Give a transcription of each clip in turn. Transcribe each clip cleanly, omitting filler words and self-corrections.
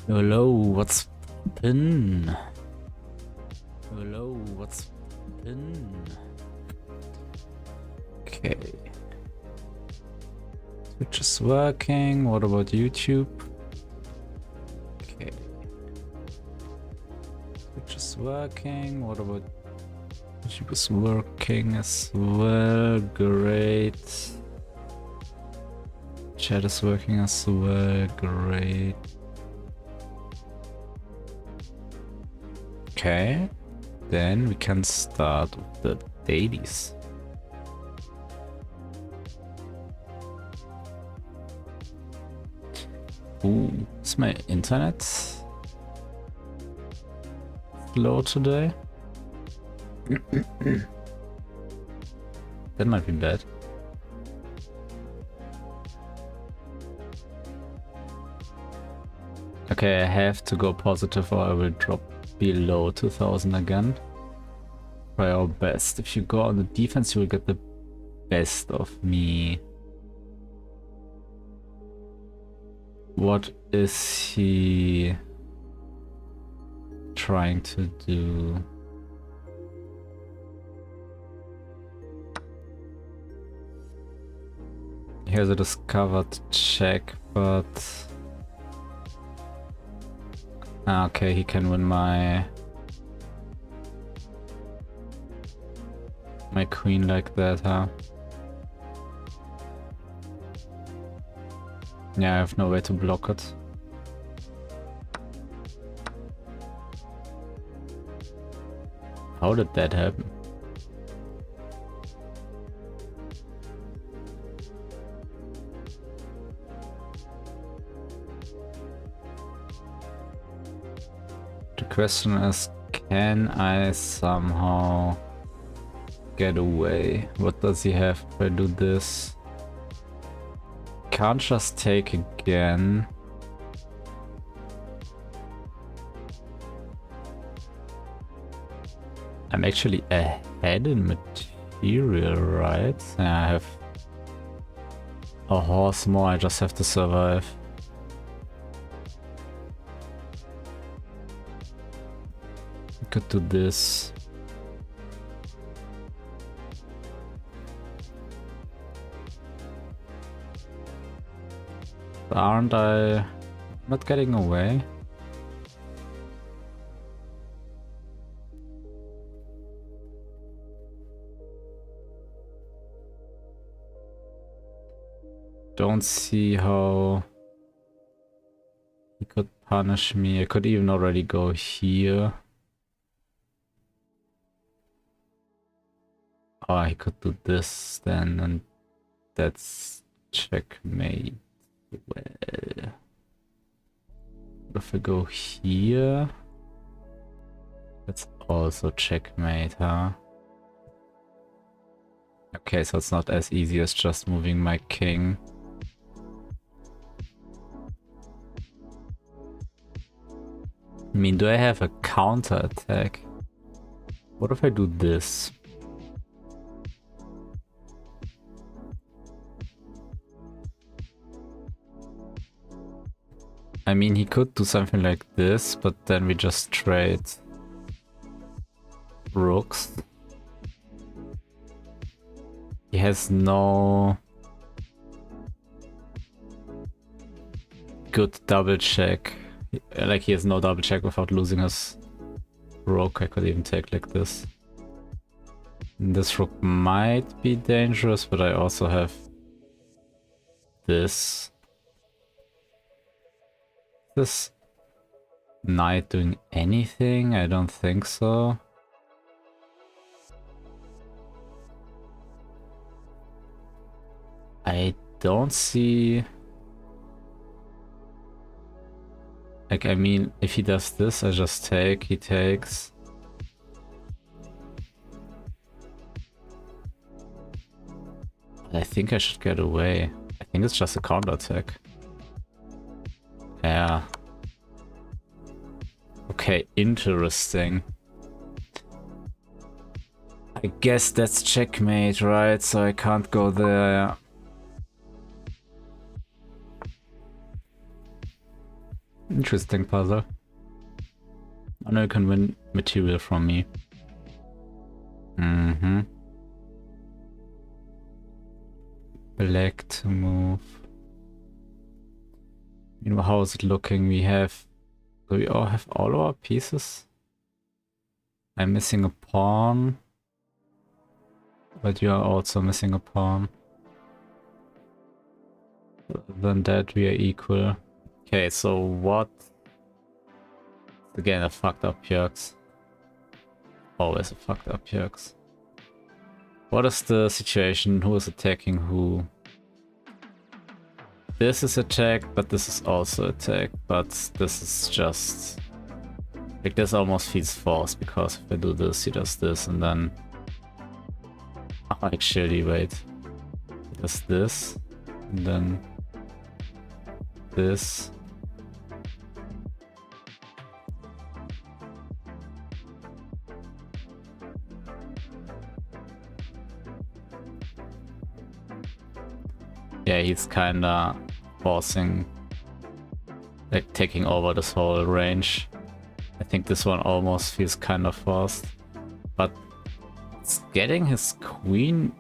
Hello, what's pin? Hello, what's pin? Okay. Twitch is working. What about YouTube? Okay. Twitch is working. What about YouTube is working as well. Great. Chat is working as well. Great. Okay. Then we can start with the dailies. Ooh, is my internet slow today? That might be bad. Okay, I have to go positive or I will drop below 2000 again. Try our best. If you go on the defense, you will get the best of me. What is he trying to do? He has a discovered check, but okay, he can win my queen like that, huh? Yeah, I have no way to block it. How did that happen? The question is, can I somehow get away? What does he have if I do this? Can't just take again. I'm actually ahead in material, right? Yeah, I have a horse more, I just have to survive. I could do this. Aren't I not getting away? Don't see how he could punish me. I could even already go here. Oh, he could do this then, and that's checkmate. Well, what if I go here? That's also checkmate, huh? Okay, so it's not as easy as just moving my king. I mean, do I have a counter attack? What if I do this? I mean, he could do something like this, but then we just trade rooks. He has no good double check. Like, he has no double check without losing his rook. I could even take like this. And this rook might be dangerous, but I also have this. This knight doing anything? I don't think so. I don't see... Like, I mean, if he does this, I just take, he takes. I think I should get away. I think it's just a counterattack. Yeah. Okay, interesting. I guess that's checkmate, right? So I can't go there. Interesting puzzle. I know you can win material from me. Black to move. Meanwhile, how is it looking? We have... Do we all have all our pieces? I'm missing a pawn. But you are also missing a pawn. Other than that, we are equal. Okay, so what? Again, a fucked up Yerks. Always a fucked up Yerks. What is the situation? Who is attacking who? This is attack, but this is also attack. But this is just... Like, this almost feels forced, because if I do this, he does this, and then... Oh, actually, wait. He does this, and then... This... Yeah, he's kinda forcing, like taking over this whole range. I think this one almost feels kind of forced, but it's getting his queen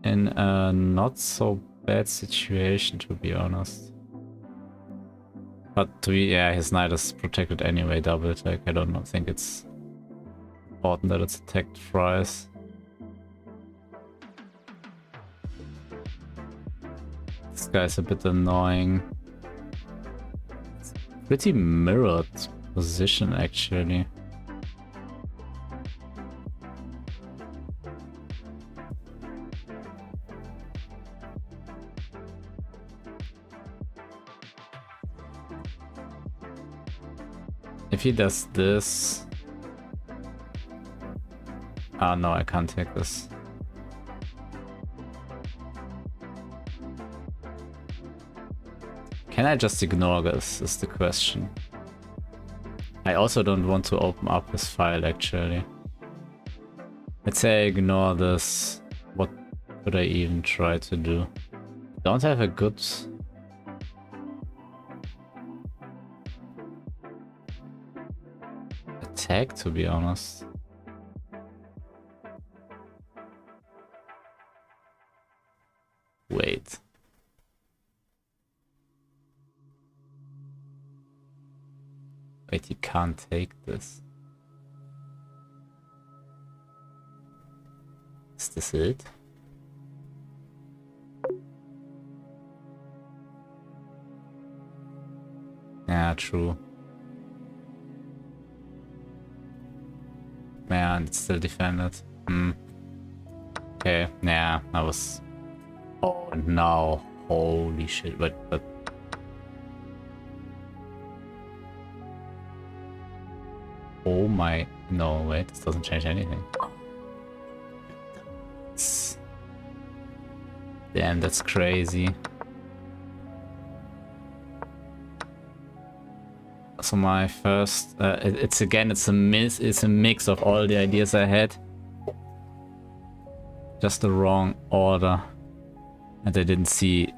in a not so bad situation, to be honest. But to be, yeah, his knight is protected anyway, double attack. I don't think it's important that it's attacked thrice. This guy's a bit annoying. It's a pretty mirrored position, actually. If he does this... Ah, no, I can't take this. Can I just ignore this, is the question. I also don't want to open up his file, actually. Let's say I ignore this. What could I even try to do? Don't have a good... attack, to be honest. Wait. Wait, he can't take this. Is this it? Yeah, true. Man, it's still defended. Okay, yeah, I was... Oh, no. Holy shit, but... Oh my... No, wait, this doesn't change anything. Damn, that's crazy. So my first... it's a mix of all the ideas I had. Just the wrong order. And I didn't see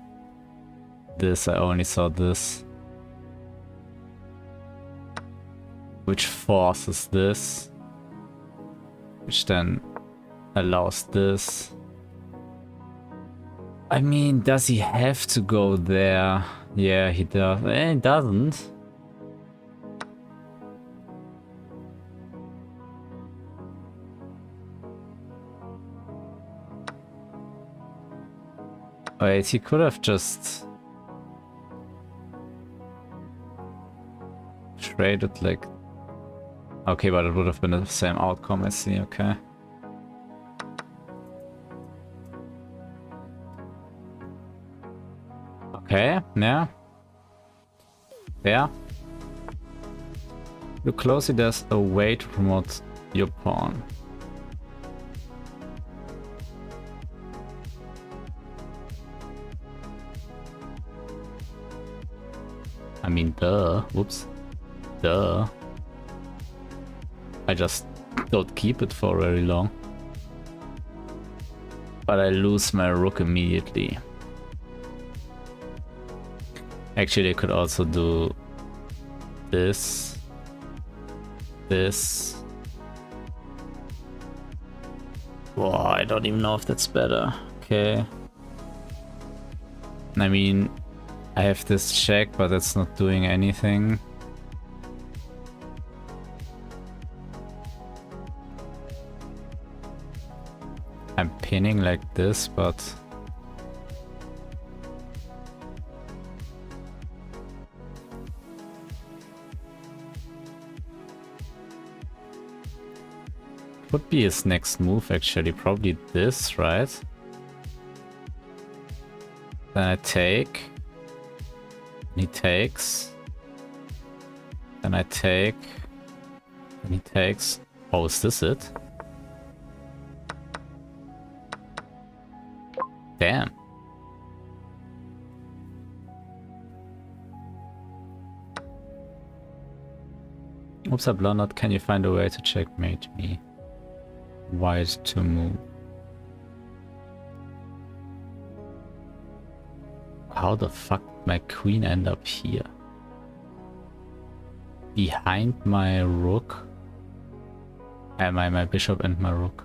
this, I only saw this. Which forces this, which then allows this. I mean, does he have to go there? Yeah, he does. He doesn't. Wait, he could have just traded like... Okay, but it would have been the same outcome, I see, okay. Okay, yeah. Yeah. Look closely, there's a way to promote your pawn. I mean, duh. Whoops. Duh. I just don't keep it for very long. But I lose my rook immediately. Actually, I could also do this. This. Whoa, I don't even know if that's better. Okay. I mean, I have this check, but that's not doing anything. I'm pinning like this, but... would be his next move actually, probably this, right? Then I take. And he takes. Then I take. And he takes. Oh, is this it? Damn. Oops, I blundered. Can you find a way to checkmate me? White to move. How the fuck did my queen end up here? Behind my rook? My bishop and my rook.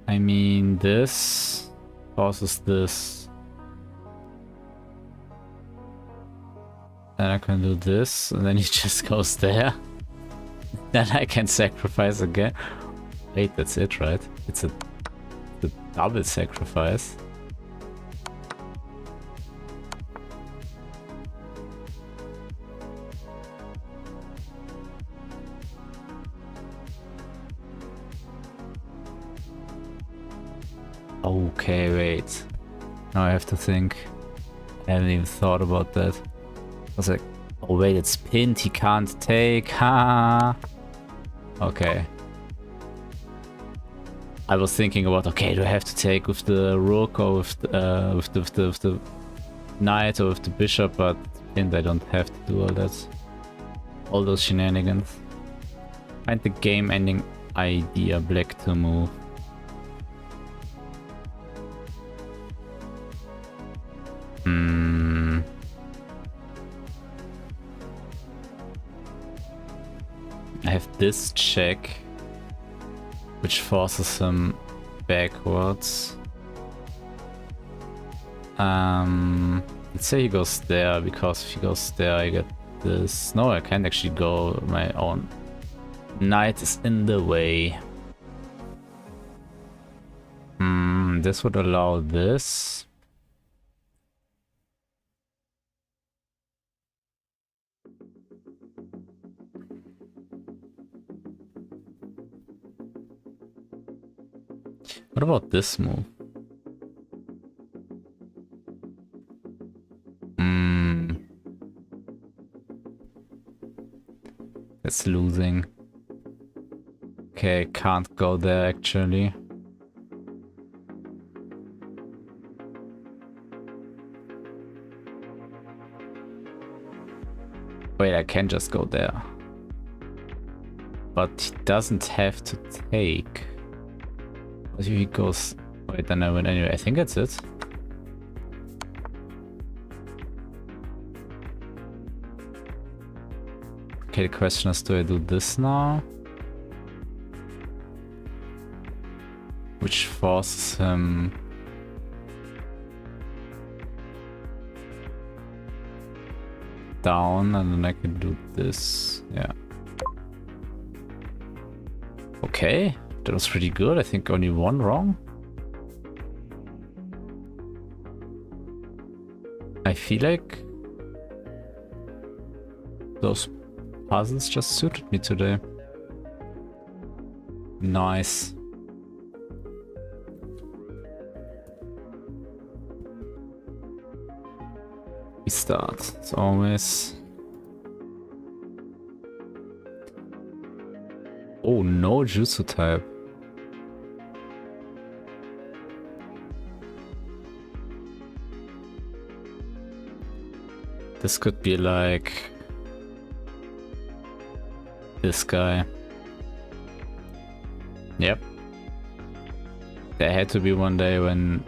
I mean, this causes this. Then I can do this, and then he just goes there. Then I can sacrifice again. Wait, that's it, right? It's a double sacrifice. Okay, wait. Now I have to think. I haven't even thought about that. I was like, oh wait, it's pinned, he can't take, ha! Okay. I was thinking about, okay, do I have to take with the rook or with the knight or with the bishop, but pinned I don't have to do all that. All those shenanigans. Find the game-ending idea, black to move. I have this check, which forces him backwards. Let's say he goes there, because if he goes there I get this. No, I can't actually go my own. Knight is in the way. This would allow this. What about this move? It's losing. Okay, can't go there actually. Wait, I can just go there. But he doesn't have to take. What if he goes... Wait, then I win anyway. I think that's it. Okay, the question is, do I do this now? Which forces him... down, and then I can do this. Yeah. Okay, that was pretty good. I think only one wrong. I feel like those puzzles just suited me today. Nice. We start, as always. Oh, no jutsu type. This could be like this guy. Yep. There had to be one day when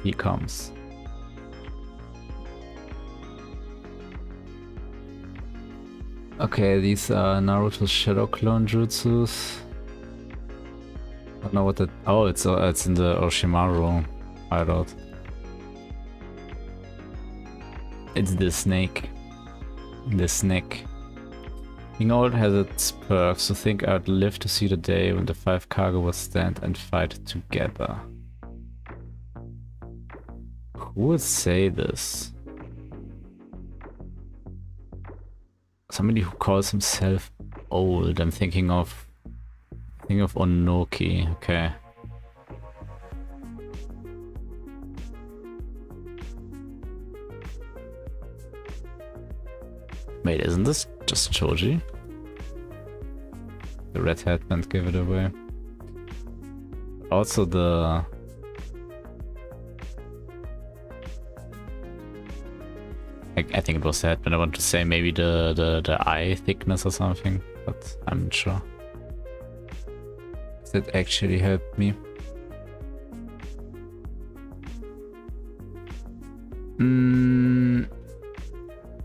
he comes. Okay, these are Naruto's Shadow Clone Jutsus. I don't know what that. Oh, it's in the Orochimaru hideout. It's the snake. The snake. Being old has its perks, so think I'd live to see the day when the 5 Kage will stand and fight together. Who would say this? Somebody who calls himself old. I'm thinking of Onoki. Okay. Wait, isn't this just Choji? The red headband gave it away. Also the... I think it was the headband. I want to say maybe the eye thickness or something, but I'm not sure. That actually helped me.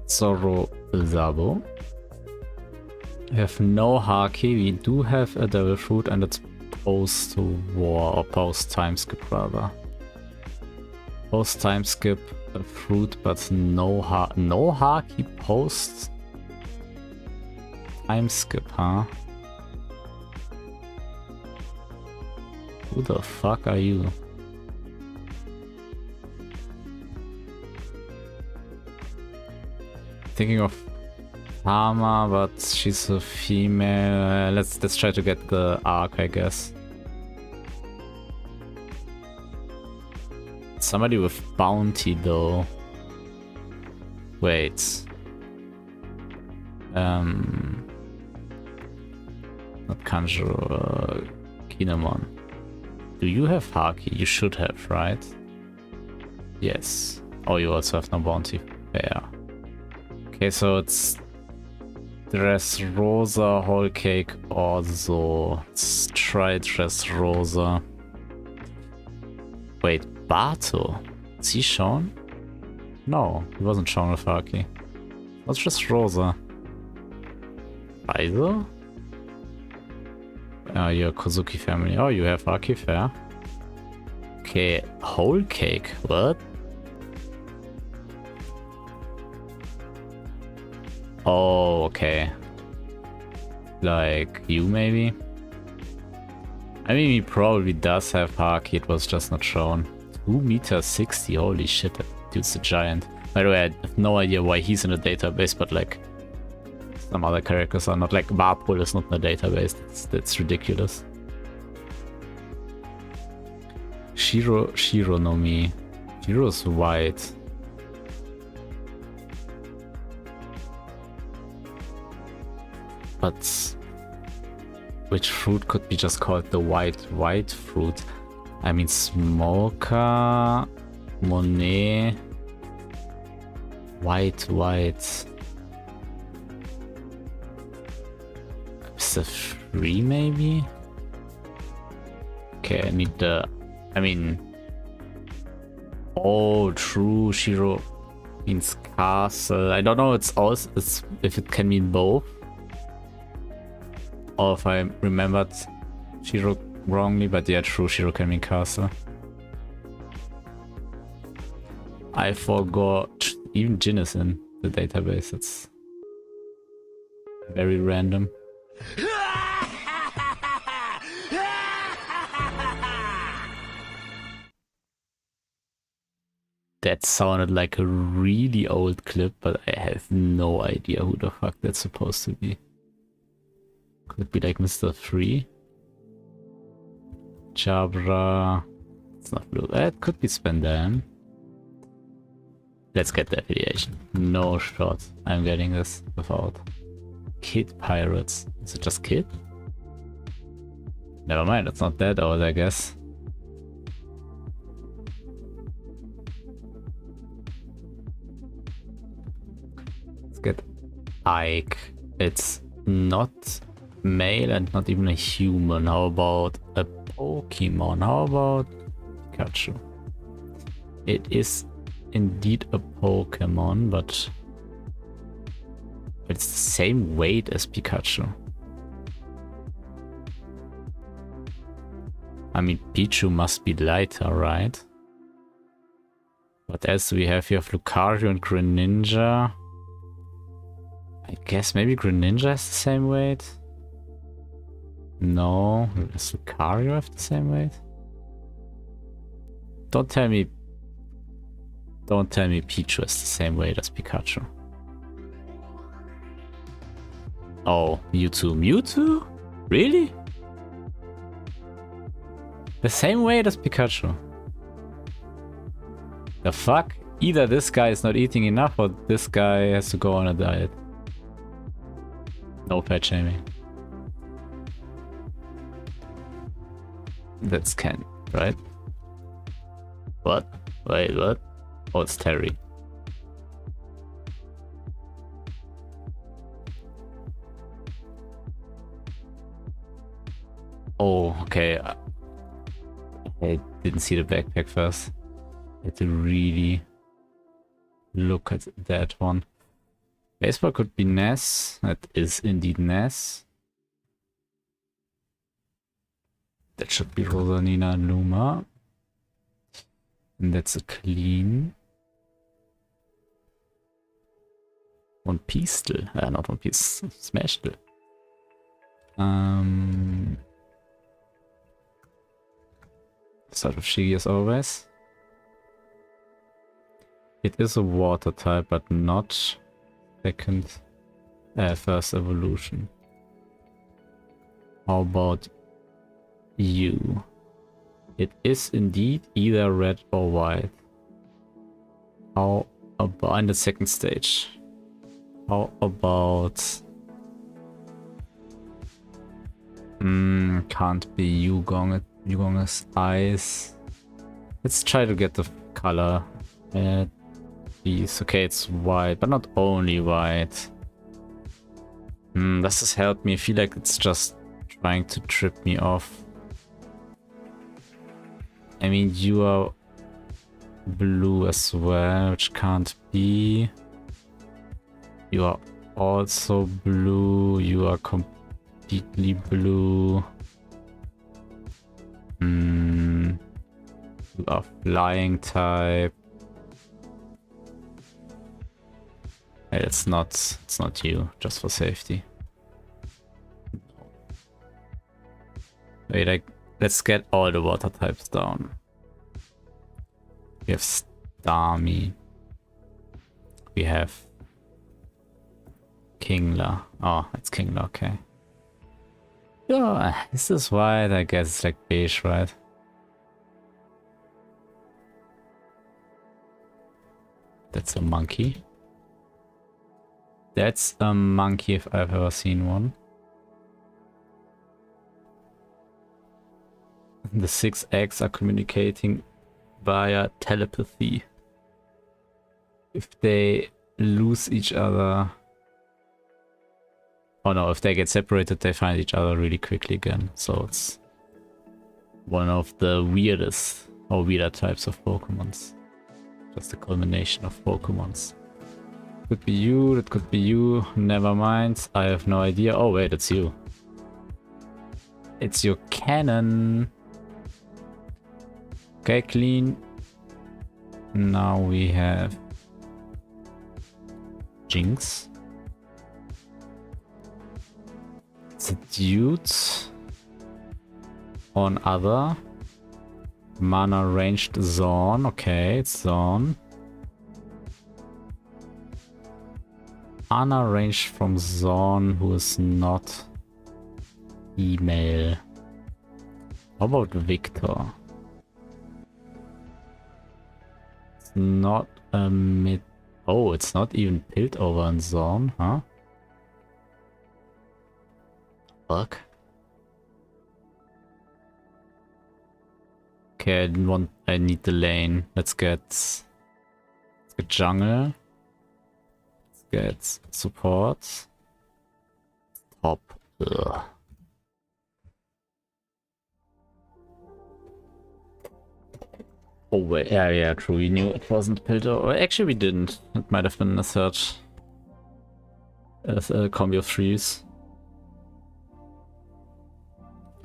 Zoro Zabo. We have no Haki. We do have a Devil Fruit, and it's post war or post time skip rather. Post time skip a fruit, but no Haki post time skip, huh? Who the fuck are you? Thinking of Tama, but she's a female. Let's try to get the arc, I guess. Somebody with bounty though. Wait. Not Kanjuro, Kinemon. Do you have Haki? You should have, right? Yes. Oh, you also have no bounty. Fair. Okay, so it's Dressrosa, Whole Cake, also. Let's try Dressrosa. Wait, Bato? Is he shown? No, he wasn't shown with Haki. What's Dressrosa? Either? You're Kozuki family. Oh, you have Haki, fair. Okay, Whole Cake, what? Oh, okay. Like you, maybe? I mean, he probably does have Haki, it was just not shown. 2m60, holy shit, that dude's a giant. By the way, I have no idea why he's in the database, but like, some other characters are not. Like, Warpol is not in the database, that's ridiculous. Shiro no Mi. Shiro's white. But which fruit could be just called the white fruit? I mean, Smoker, Monet, white. Mr. Free maybe? Okay, I need the... I mean... Oh, true, Shiro means castle. I don't know if it can mean both. Or if I remembered Shiro wrongly, but yeah, true, Shiro can mean castle. I forgot. Even Jin is in the database. It's very random. That sounded like a really old clip, but I have no idea who the fuck that's supposed to be. Could it be like Mr. 3? Jabra. It's not blue. It could be Spendan. Let's get the affiliation. No shot. I'm getting this without. Kid Pirates. Is it just Kid? Never mind, it's not that old, I guess. Let's get Ike. It's not male and not even a human. How about a Pokemon? How about Pikachu? It is indeed a Pokemon, but But it's the same weight as Pikachu. I mean, Pichu must be lighter, right? What else do we have? You have Lucario and Greninja. I guess maybe Greninja has the same weight? No. Does Lucario have the same weight? Don't tell me Pichu has the same weight as Pikachu. Oh, Mewtwo. Mewtwo? Really? The same weight as Pikachu. The fuck? Either this guy is not eating enough or this guy has to go on a diet. No fat shaming. That's Ken, right? What? Wait, what? Oh, it's Terry. Oh, okay. I didn't see the backpack first. I had to really look at that one. Baseball could be Ness. That is indeed Ness. That should be Rosalina and Luma. And that's a clean. One Pistol. Not One Piece. Smashed. Start with Shiggy as always. It is a water type, but not first evolution. How about you? It is indeed either red or white. How about in the second stage? How about can't be Yugong. Yugong is ice. Let's try to get the color. Okay, it's white, but not only white. Does this help me? I feel like it's just trying to trip me off. I mean, you are blue as well, which can't be. You are also blue. You are completely blue. You are flying type. Hey, it's not you, just for safety. Wait, let's get all the water types down. We have Starmie. We have Kingler. Oh, it's Kingler, okay. Yeah, is this white? I guess it's like beige, right? That's a monkey. That's a monkey if I've ever seen one. The 6 eggs are communicating via telepathy. If they lose each other... Oh no, if they get separated, they find each other really quickly again. So it's one of the weirdest or weirder types of Pokemons. Just a culmination of Pokemons. Could be you, that could be you. Never mind, I have no idea. Oh wait, it's you. It's your cannon. Okay, clean. Now we have Jinx. It's a dude on other. Mana ranged Zone. Okay, it's Zone. Mana ranged from Zone who is not email. How about Victor? It's not a mid. Oh, it's not even Piltover in Zone, huh? Fuck. Okay, I need the lane. Let's get jungle. Let's get support. Top. Ugh. Oh wait, yeah, true. We knew it wasn't Piltover. Actually, we didn't. It might have been a search. as a combi of threes.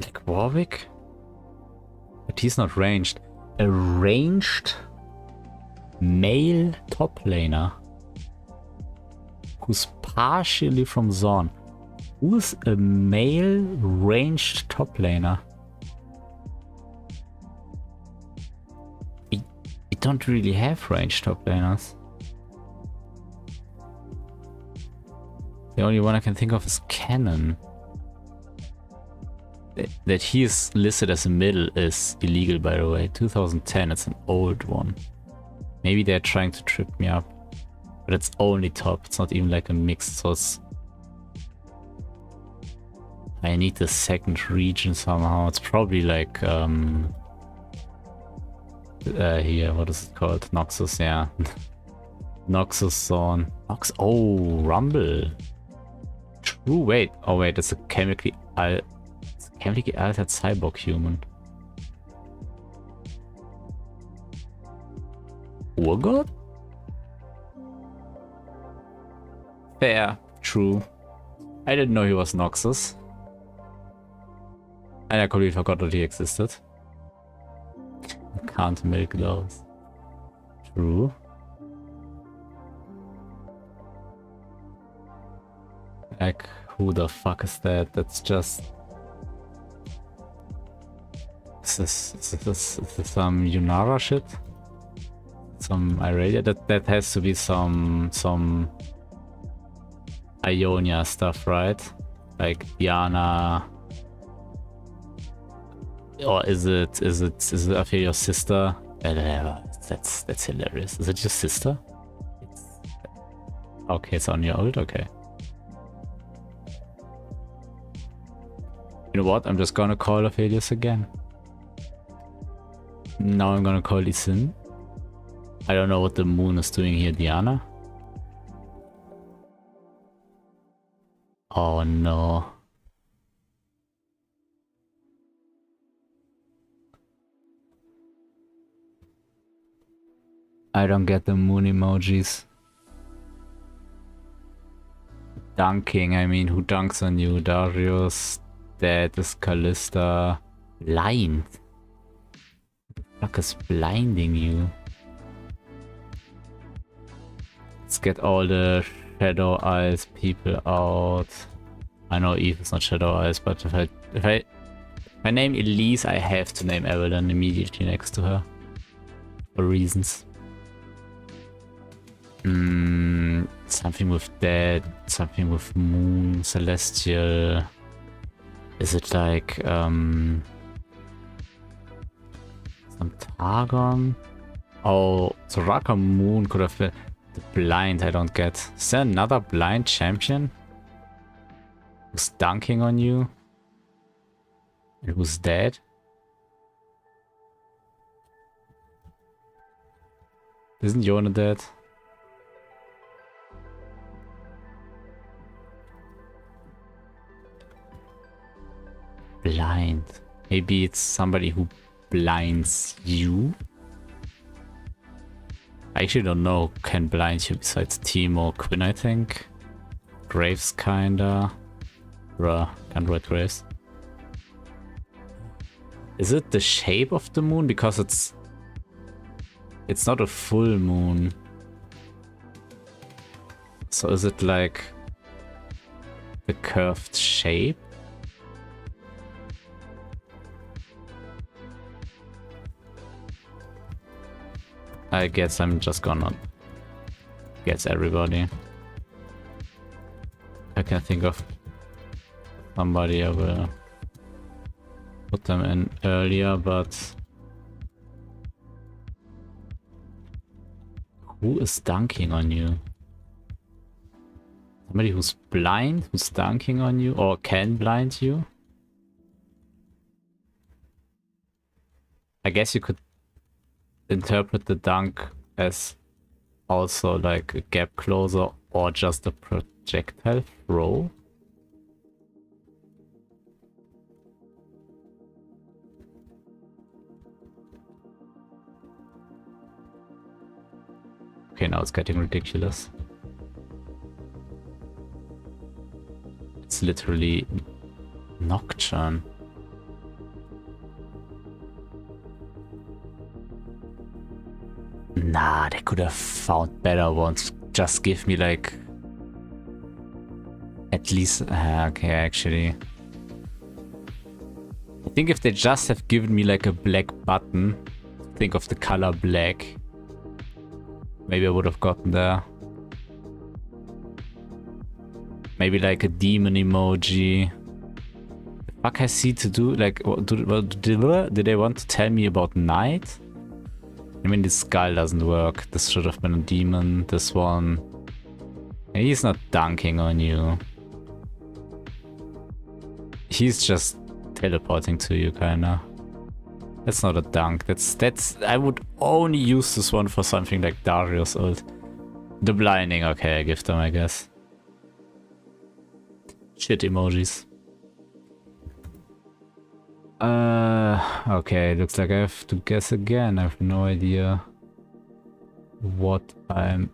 Like Warwick? But he's not ranged. A ranged male top laner who's partially from Zorn. Who's a male ranged top laner? We don't really have ranged top laners. The only one I can think of is Cannon. That he is listed as a middle is illegal, by the way. 2010, it's an old one. Maybe they're trying to trip me up. But it's only top, it's not even like a mix, so it's... I need the second region somehow. It's probably like, here, what is it called? Noxus, yeah. Noxus Zone. Oh, Rumble. True, wait. Oh wait, it's a chemically altered cyborg human. Urgot? Fair, true. I didn't know he was Noxus. And I completely forgot that he existed. Can't milk those. True. Like, who the fuck is that? That's just... Is this some Yunara shit? Some Irelia? That has to be some Ionia stuff, right? Like Diana. Or is it Aphelios' sister? That's hilarious. Is it your sister? Okay, it's on your old, okay. You know what? I'm just gonna call Aphelios again. Now I'm gonna call Lee Sin. I don't know what the moon is doing here, Diana. Oh no. I don't get the moon emojis. Dunking, I mean, who dunks on you? Darius, Dead is Callista. Blind. What the fuck is blinding you? Let's get all the Shadow Eyes people out. I know Eve is not Shadow Eyes, but if I name Elise, I have to name Evelyn immediately next to her. For reasons. Something with Dead, something with Moon, Celestial. Is it like some Targon? Oh, so Raka Moon could have been the blind. I don't get. Is there another blind champion who's dunking on you and who's dead? Isn't Yona dead? Blind. Maybe it's somebody who blinds you. I actually don't know who can blind you besides Timo. Quinn, I think. Graves, kinda. Bruh, can't read Graves. Is it the shape of the moon? Because it's not a full moon. So is it like the curved shape? I guess I'm just gonna guess everybody. I can think of somebody, I will put them in earlier, but who is dunking on you? Somebody who's blind, who's dunking on you, or can blind you? I guess you could interpret the dunk as also like a gap closer or just a projectile throw. Okay, now it's getting ridiculous. is literally Nocturne. Nah, they could have found better ones. Just give me like... At least... okay, actually. I think if they just have given me like a black button, think of the color black, maybe I would have gotten there. Maybe like a demon emoji. The fuck I see to do? Like, did they want to tell me about night? I mean, this skull doesn't work. This should have been a demon. This one... He's not dunking on you. He's just teleporting to you, kinda. That's not a dunk. That's... I would only use this one for something like Darius ult. The blinding, okay, I give them, I guess. Shit emojis. Okay, looks like I have to guess again. I have no idea what I'm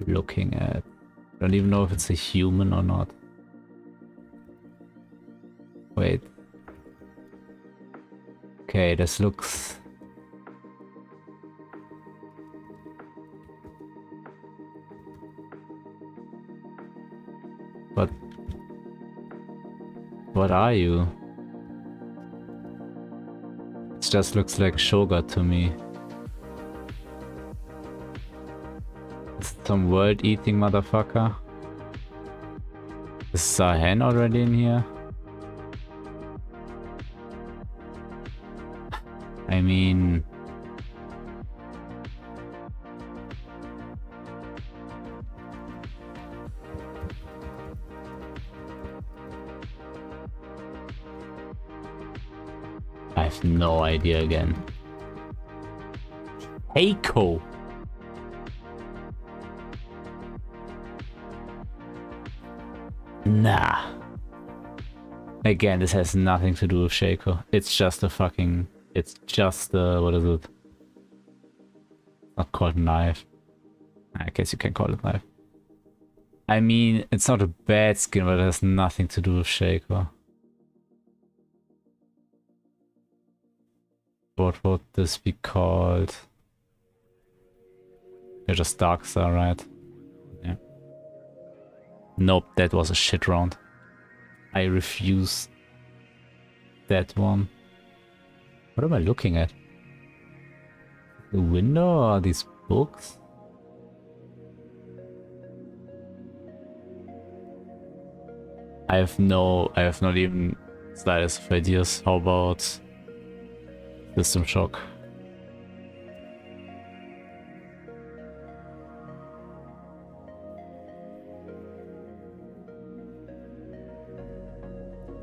looking at. I don't even know if it's a human or not. Wait. Okay, this looks... But... What are you? It just looks like Shoga to me. Is it some world-eating motherfucker? Is Sahen already in here? I mean... I have no idea again. Heiko! Nah. Again, this has nothing to do with Shaco. It's just a fucking... It's just a... what is it? Not called knife. I guess you can call it knife. I mean, it's not a bad skin, but it has nothing to do with Shaco. What would this be called? They're just Darkstar, right? Yeah. Nope, that was a shit round. I refuse that one. What am I looking at? The window or are these books? I have not even slightest of ideas. How about System Shock?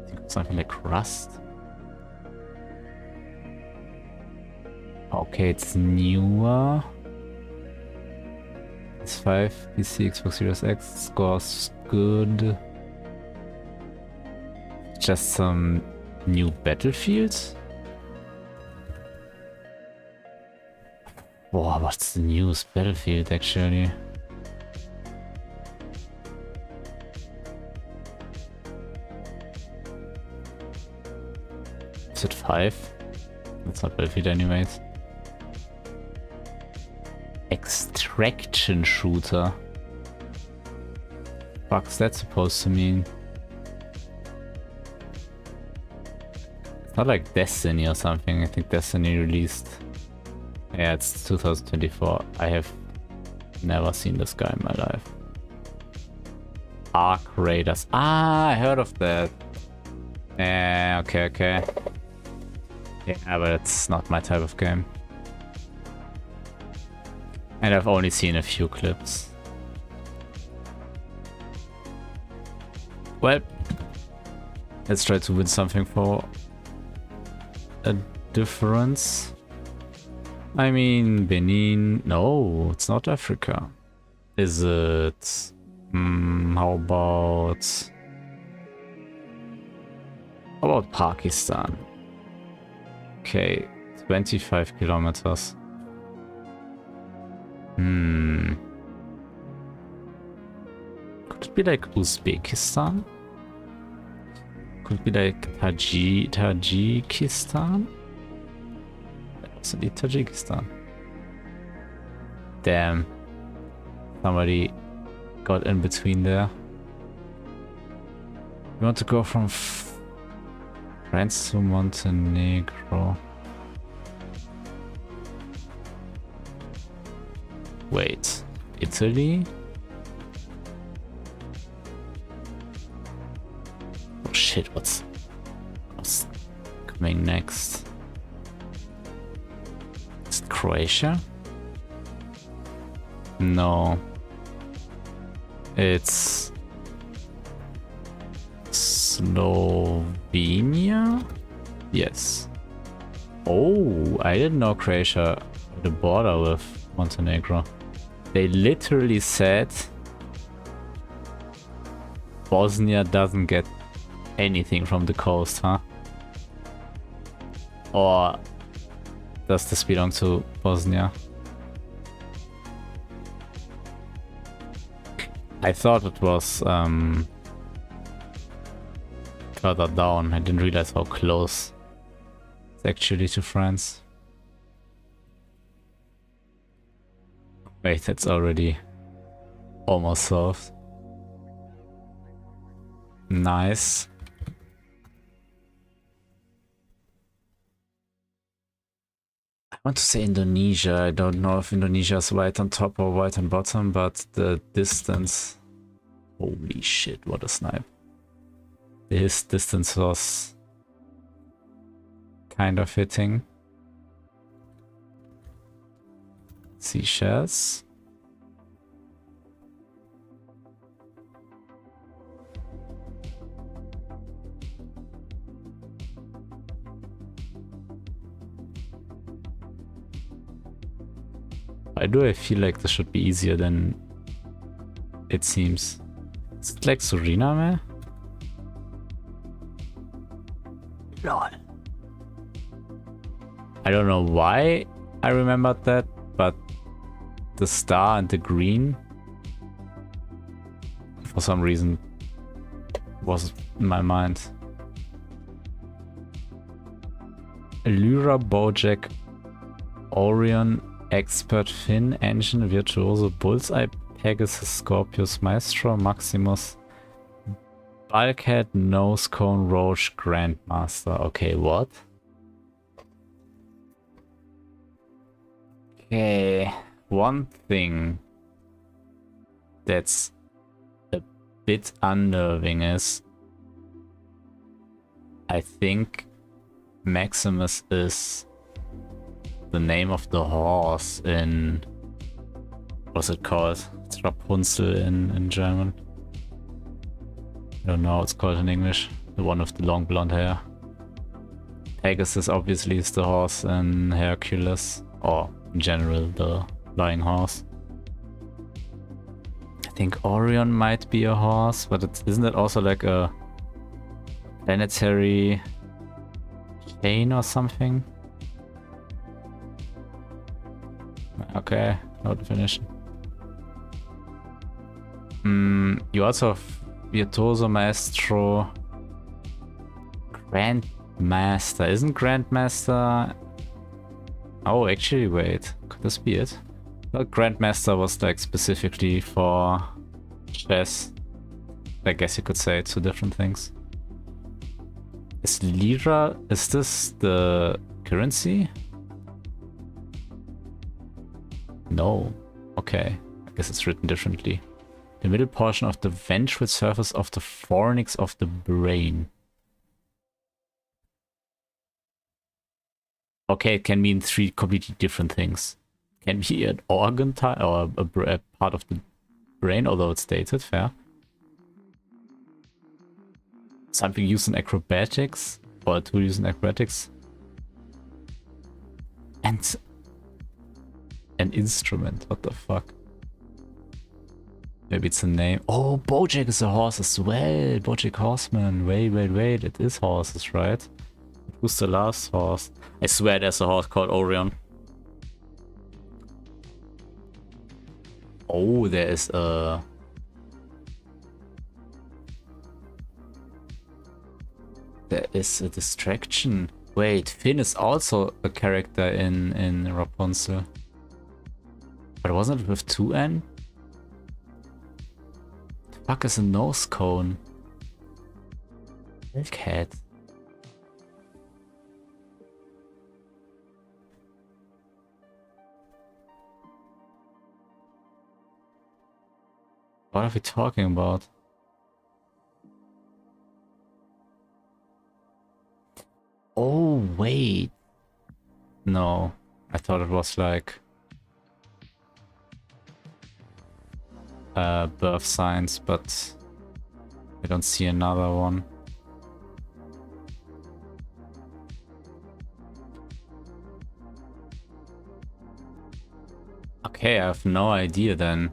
I think something like Rust. Okay, it's newer. It's 5, PC, Xbox Series X, scores good. Just some new battlefields? Wow, what's the newest battlefield actually? Is it 5? That's not battlefield anyways. Extraction shooter. Fuck's that supposed to mean? It's not like Destiny or something. I think Destiny released. Yeah, it's 2024. I have never seen this guy in my life. Arc Raiders. Ah, I heard of that. Yeah, okay. Yeah, but it's not my type of game. And I've only seen a few clips. Well, let's try to win something for a difference. I mean, Benin... No, it's not Africa. Is it... how about... How about Pakistan? Okay, 25 kilometers. Could it be like Uzbekistan? Could be like Tajikistan? Also be Tajikistan. Damn. Somebody got in between there. We want to go from France to Montenegro. Wait, Italy? Oh shit, what's coming next? Is it Croatia? No. It's Slovenia? Yes. Oh, I didn't know Croatia had a border with Montenegro. They literally said Bosnia doesn't get anything from the coast, huh? Or does this belong to Bosnia? I thought it was further down. I didn't realize how close it's actually to France. Wait, that's already almost solved. Nice. I want to say Indonesia. I don't know if Indonesia is white on top or white on bottom, but the distance... Holy shit, what a snipe. His distance was kind of hitting. Seashells. Why do I feel like this should be easier than it seems? Is it like Suriname? Lol. I don't know why I remembered that, but the star and the green for some reason was in my mind. Lyra, Bojack, Orion, Expert, Finn, Engine, Virtuoso, Bullseye, Pegasus, Scorpius, Maestro, Maximus, Bulkhead, Nose Cone, Roach, Grandmaster. Okay, what? Okay, one thing that's a bit unnerving is I think Maximus is the name of the horse in... what's it called? It's Rapunzel in German. I don't know what it's called in English. The one with the long blonde hair. Pegasus obviously is the horse in Hercules. Or in general the flying horse. I think Orion might be a horse, but isn't it also like a planetary chain or something? Okay, no definition. You also have Virtuoso, Maestro, Grandmaster. Isn't Grandmaster... Oh, actually, wait. Could this be it? Well, Grandmaster was like specifically for chess. I guess you could say two different things. Is Lira... is this the currency? No. Okay. I guess it's written differently. The middle portion of the ventral surface of the fornix of the brain. Okay, it can mean three completely different things. It can be an organ type or a part of the brain, although it's stated, fair. Something used in acrobatics, or a tool used in acrobatics. And an instrument, what the fuck? Maybe it's a name. Oh, Bojack is a horse as well. Bojack Horseman. Wait. It is horses, right? Who's the last horse? I swear there's a horse called Orion. Oh, there is a... is a distraction. Wait, Finn is also a character in Rapunzel. But wasn't it with 2N? The fuck is a nose cone? Milkhead. What are we talking about? Oh, wait. No, I thought it was like birth signs, but I don't see another one. Okay, I have no idea then.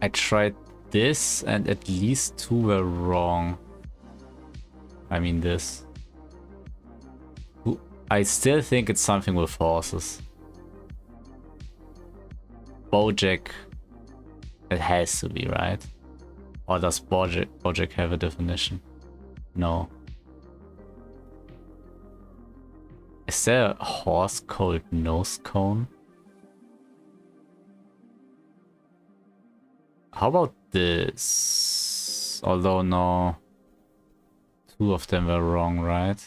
I tried this and at least 2 were wrong. I mean this. I still think it's something with horses. Bojack. It has to be, right? Or does Bojack have a definition? No. Is there a horse called Nose Cone? How about this? Although no. 2 of them were wrong, right?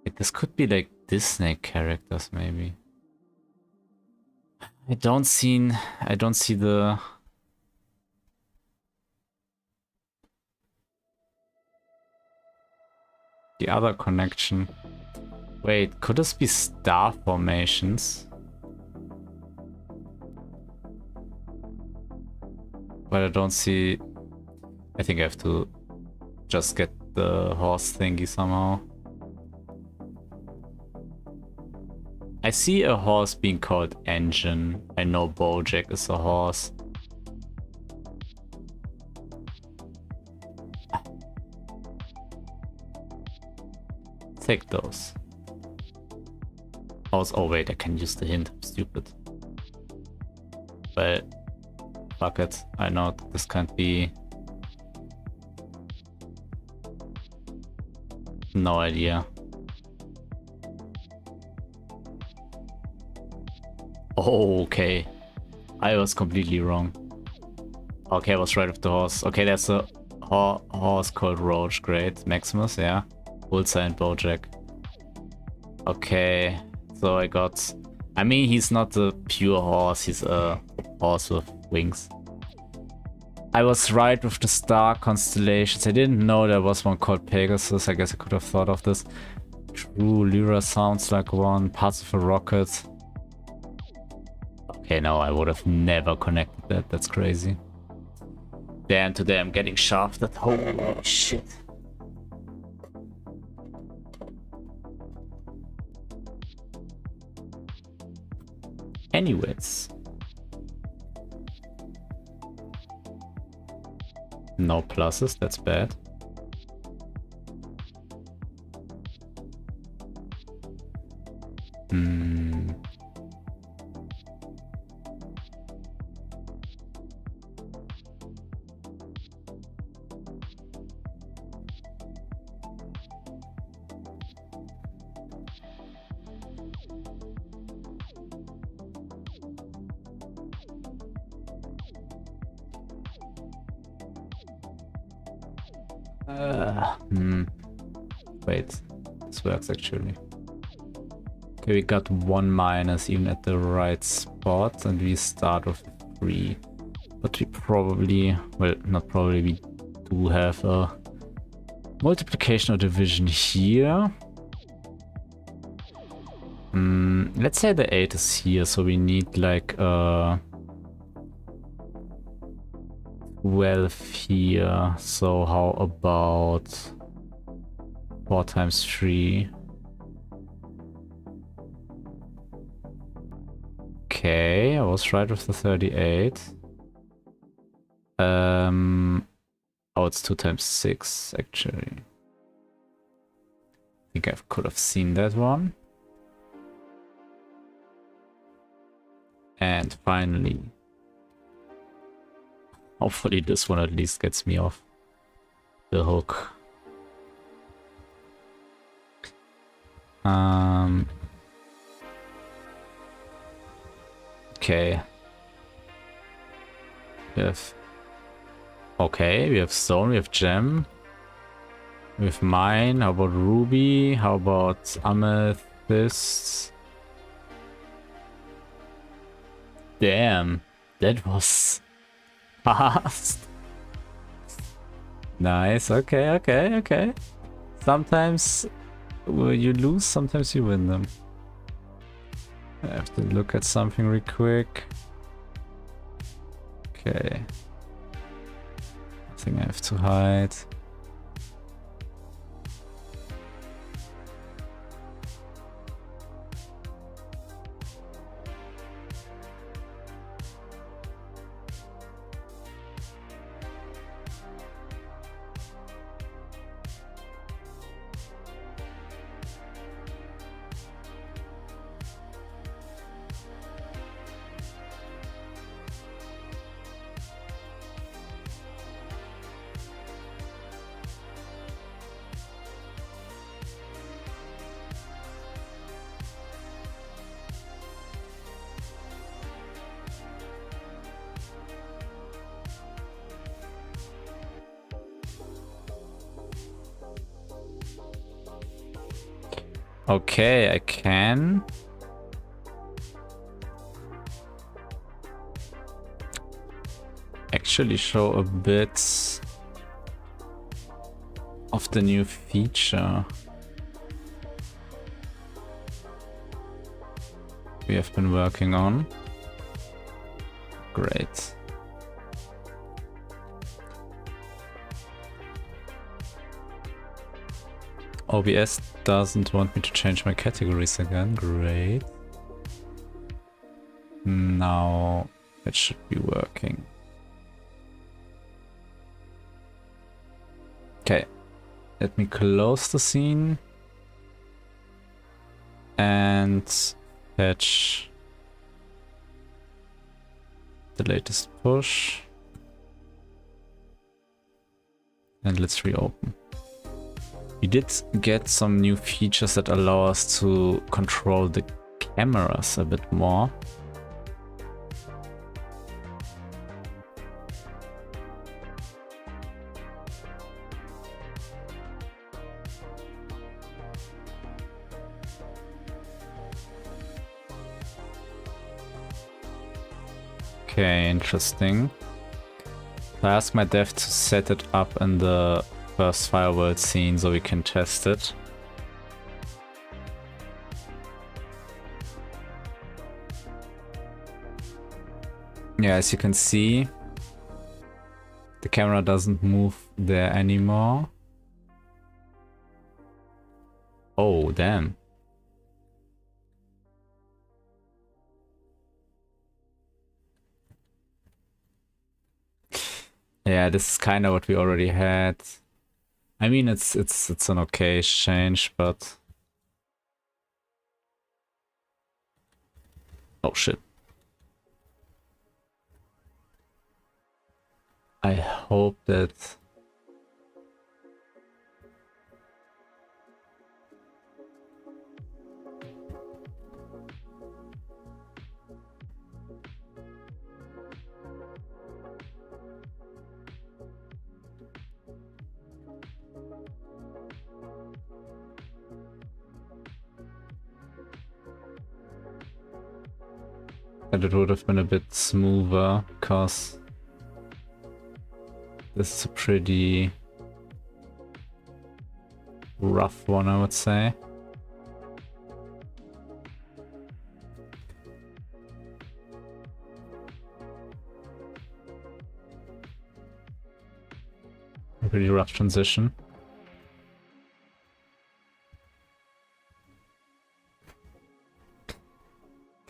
Like, this could be like Disney characters, maybe. I don't see the other connection. Wait, could this be star formations? But I don't see. I think I have to just get the horse thingy somehow. I see a horse being called Engine. I know Bojack is a horse. Take those. Oh wait, I can use the hint. I'm stupid. But fuck it. I know this can't be. No idea. Oh, okay. I was completely wrong. Okay, I was right with the horse. Okay, that's a horse called Roach. Great. Maximus, yeah. Ulsa and Bojack. Okay, so I got... I mean, he's not a pure horse. He's a horse with wings. I was right with the star constellations. I didn't know there was one called Pegasus. I guess I could have thought of this. True, Lyra sounds like one. Parts of a rocket. Okay, no, I would have never connected that. That's crazy. Damn, today I'm getting shafted. Holy shit. Anyways. No pluses, that's bad. Wait, this works actually. Okay, we got 1 minus even at the right spot, and we start with 3. But we probably, well, not probably, we do have a multiplication or division here. Let's say the 8 is here, so we need like 12 here. So how about 4 times 3? Okay, I was right with the 38. Oh, it's 2 times 6 actually. I think I could have seen that one. And finally, Hopefully this one at least gets me off the hook. Okay. We have... Okay, we have stone, we have gem. We have mine, how about ruby? How about amethyst? Damn, that was fast. Nice, okay. Sometimes you lose, sometimes you win them. I have to look at something real quick. Okay. I think I have to hide. Okay, I can. Actually show a bit of the new feature we have been working on. Great. OBS doesn't want me to change my categories again. Great. Now it should be working. Okay. Let me close the scene and fetch the latest push. And let's reopen. We did get some new features that allow us to control the cameras a bit more. Okay, interesting. I asked my dev to set it up in the first fireworld scene so we can test it. Yeah, as you can see, the camera doesn't move there anymore. Oh, damn. Yeah, this is kind of what we already had. I mean, it's an okay change, but oh shit. I hope that it would have been a bit smoother, because this is a pretty rough one, I would say. A pretty rough transition.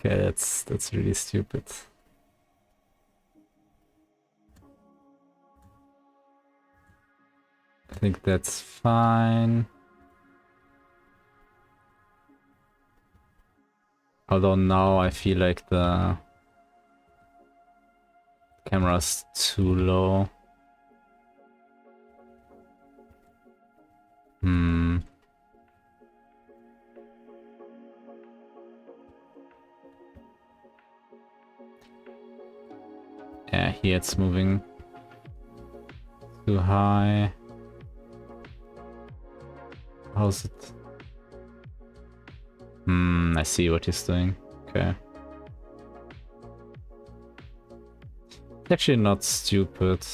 Okay, that's really stupid. I think that's fine. Although now I feel like the Camera's too low. Yeah, here it's moving too high. How's it? I see what he's doing. Okay. It's actually not stupid.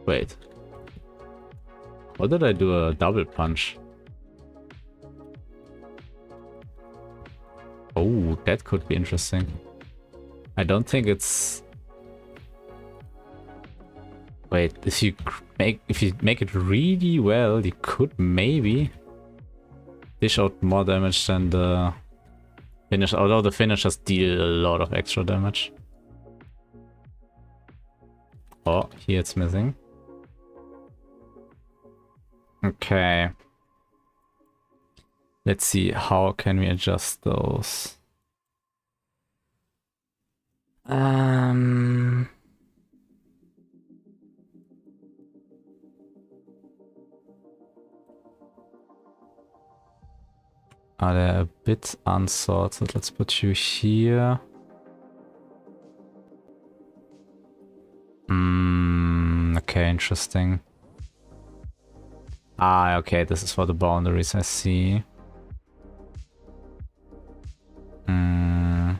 Wait. What did I do? A double punch? Oh, that could be interesting. I don't think it's... Wait, if you make it really well, you could maybe dish out more damage than the finish, although the finishers deal a lot of extra damage. Oh, here it's missing. Okay. Let's see, how can we adjust those? They're a bit unsorted. Let's put you here. Okay, interesting. Ah, okay, this is for the boundaries, I see. I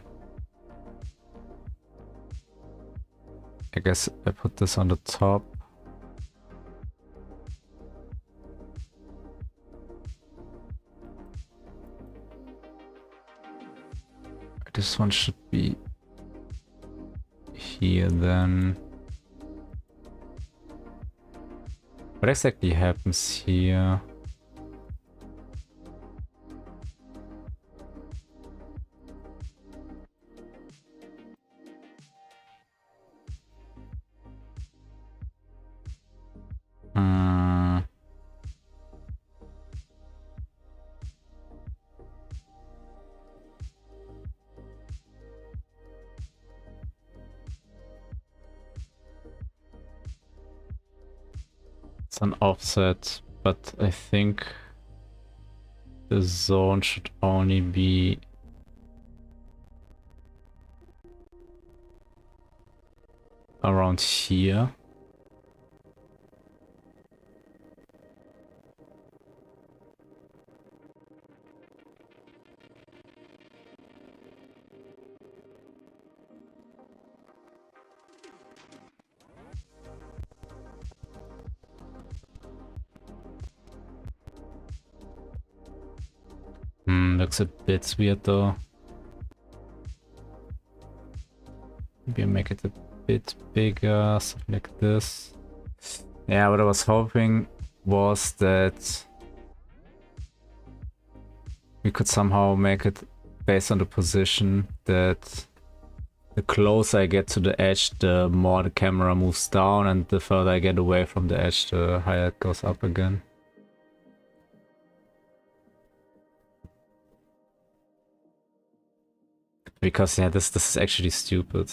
guess I put this on the top. This one should be here then. What exactly happens here? It's an offset, but I think the zone should only be around here. Looks a bit weird though. Maybe make it a bit bigger, something like this. Yeah, what I was hoping was that we could somehow make it based on the position that the closer I get to the edge, the more the camera moves down, and the further I get away from the edge, the higher it goes up again. Because yeah, this is actually stupid.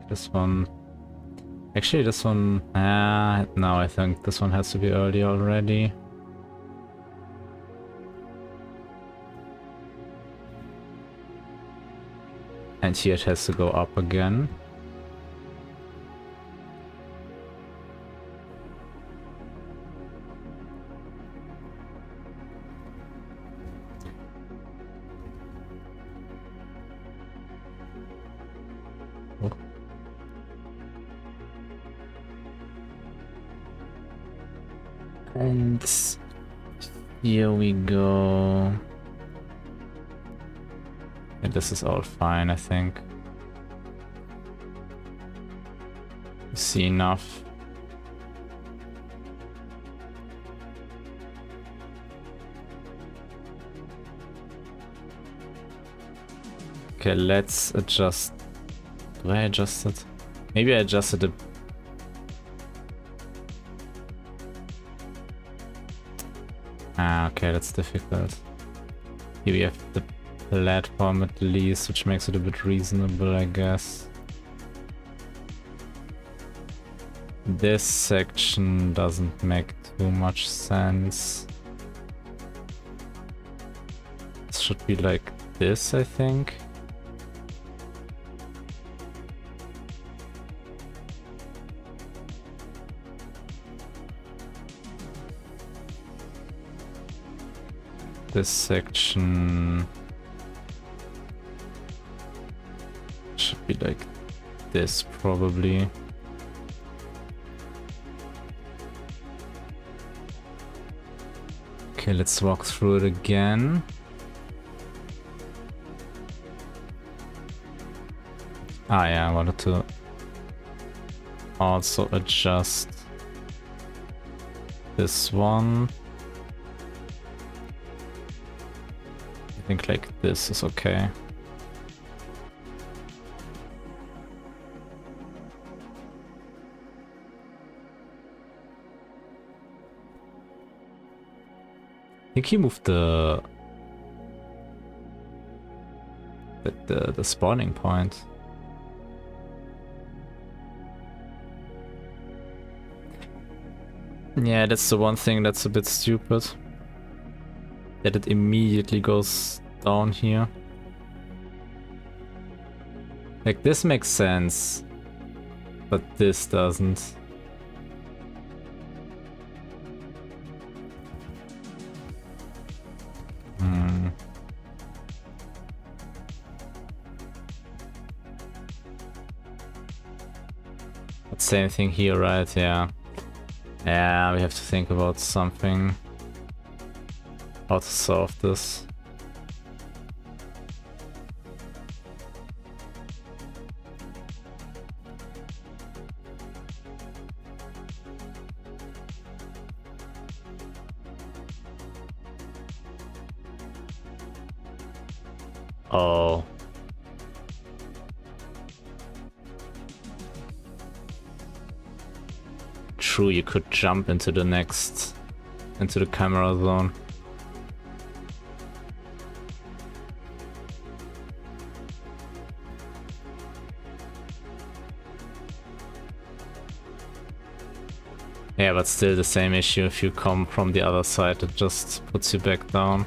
This one... Actually, this one... no, I think this one has to be early already. And here it has to go up again. And here we go. And this is all fine, I think. You see enough. Okay, let's adjust. Do I adjust it? Maybe I adjusted it. Ah, okay, that's difficult. Here we have the platform at least, which makes it a bit reasonable, I guess. This section doesn't make too much sense. It should be like this, I think. This section should be like this, probably. Okay, let's walk through it again. Ah, yeah, I wanted to also adjust this one. I think like this is okay. I think he moved the spawning point. Yeah, that's the one thing that's a bit stupid. That it immediately goes down here. Like, this makes sense, but this doesn't. But same thing here, right? Yeah. Yeah, we have to think about something. How to solve this. Oh. True, you could jump into the next, into the camera zone. Yeah, but still the same issue. If you come from the other side, it just puts you back down.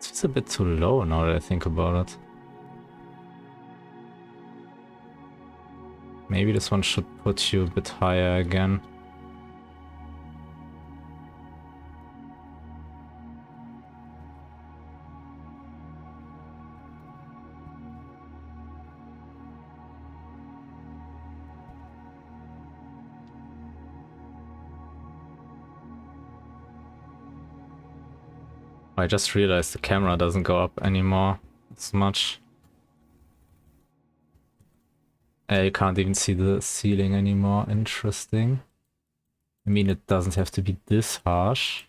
It's a bit too low now that I think about it. Maybe this one should put you a bit higher again. I just realized the camera doesn't go up anymore as much. You can't even see the ceiling anymore. Interesting. I mean, it doesn't have to be this harsh.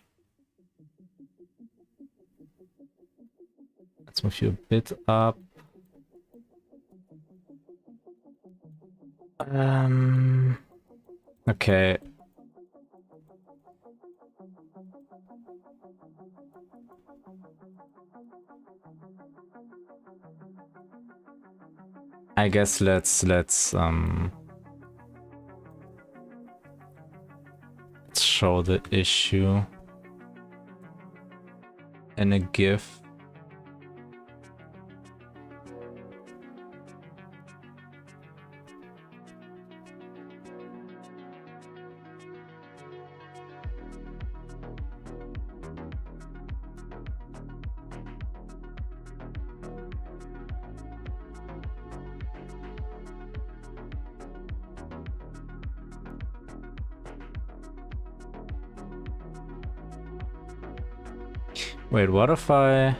Let's move you a bit up. Okay. I guess let's show the issue in a GIF. Wait, what if I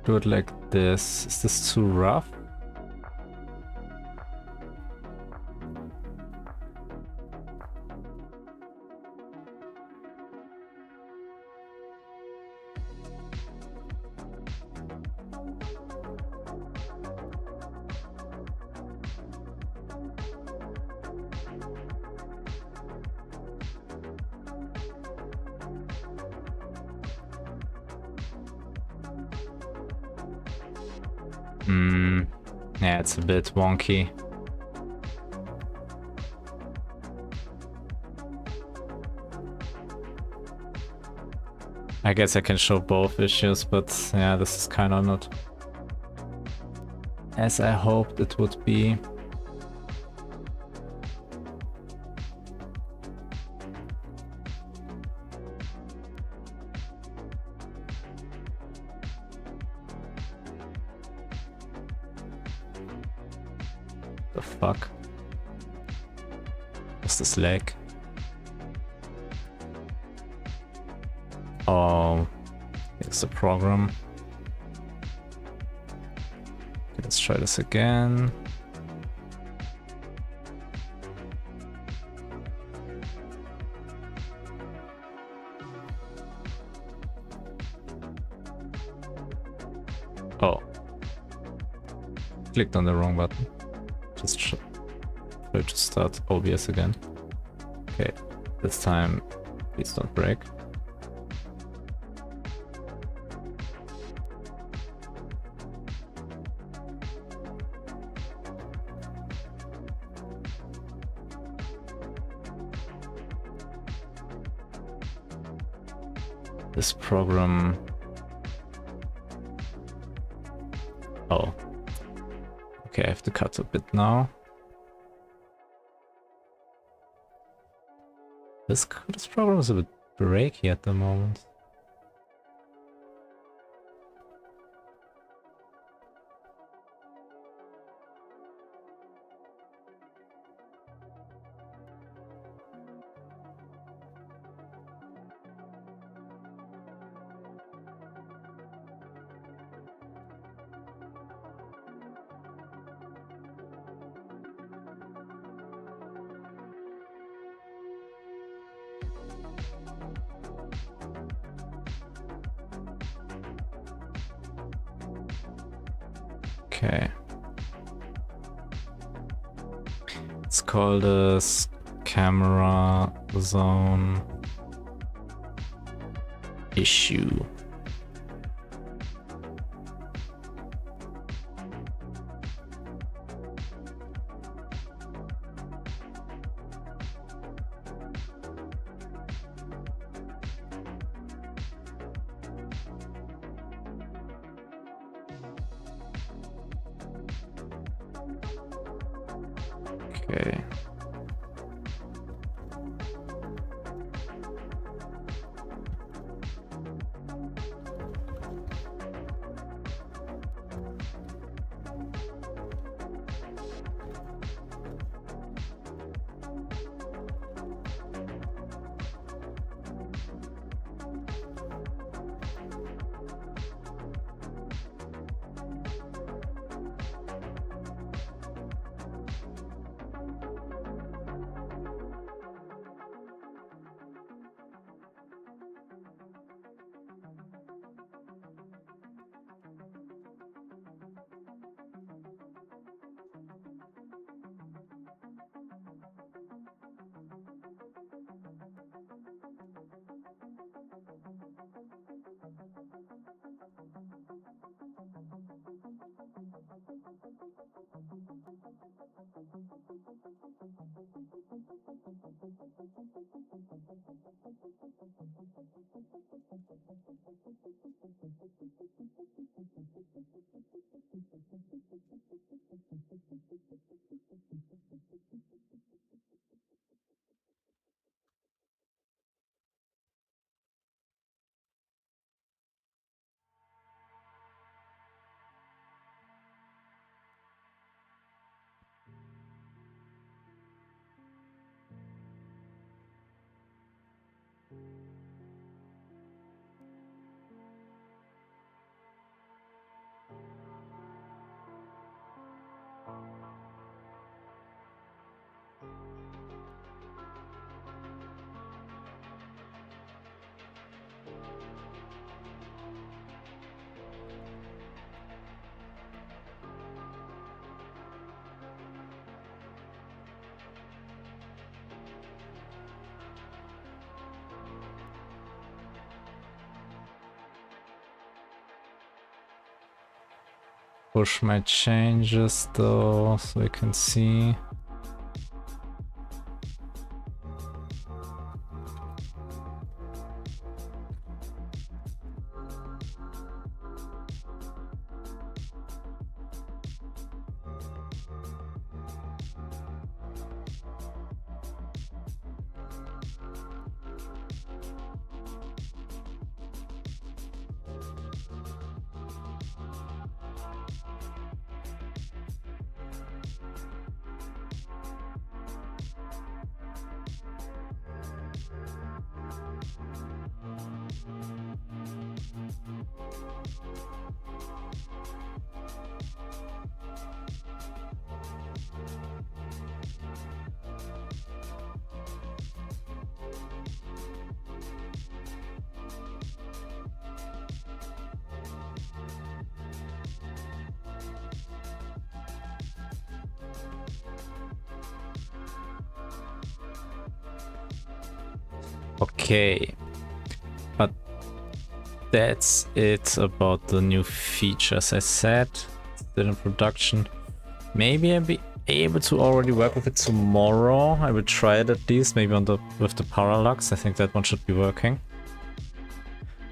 do it like this? Is this too rough? Yeah, it's a bit wonky. I guess I can show both issues, but yeah, this is kind of not as I hoped it would be. The fuck? What's this lag? Oh, it's the program. Okay, let's try this again. Oh. Clicked on the wrong button. Just try to start OBS again. Okay, this time please don't break. This program... Oh. Okay, I have to cut a bit now. This program is a bit breaky at the moment. Okay. It's called a camera zone issue. Okay. push my changes though, so I can see. Okay, but that's it about the new features. I said still in production. Maybe I'll be able to already work with it tomorrow. I will try it at least, maybe with the parallax. I think that one should be working.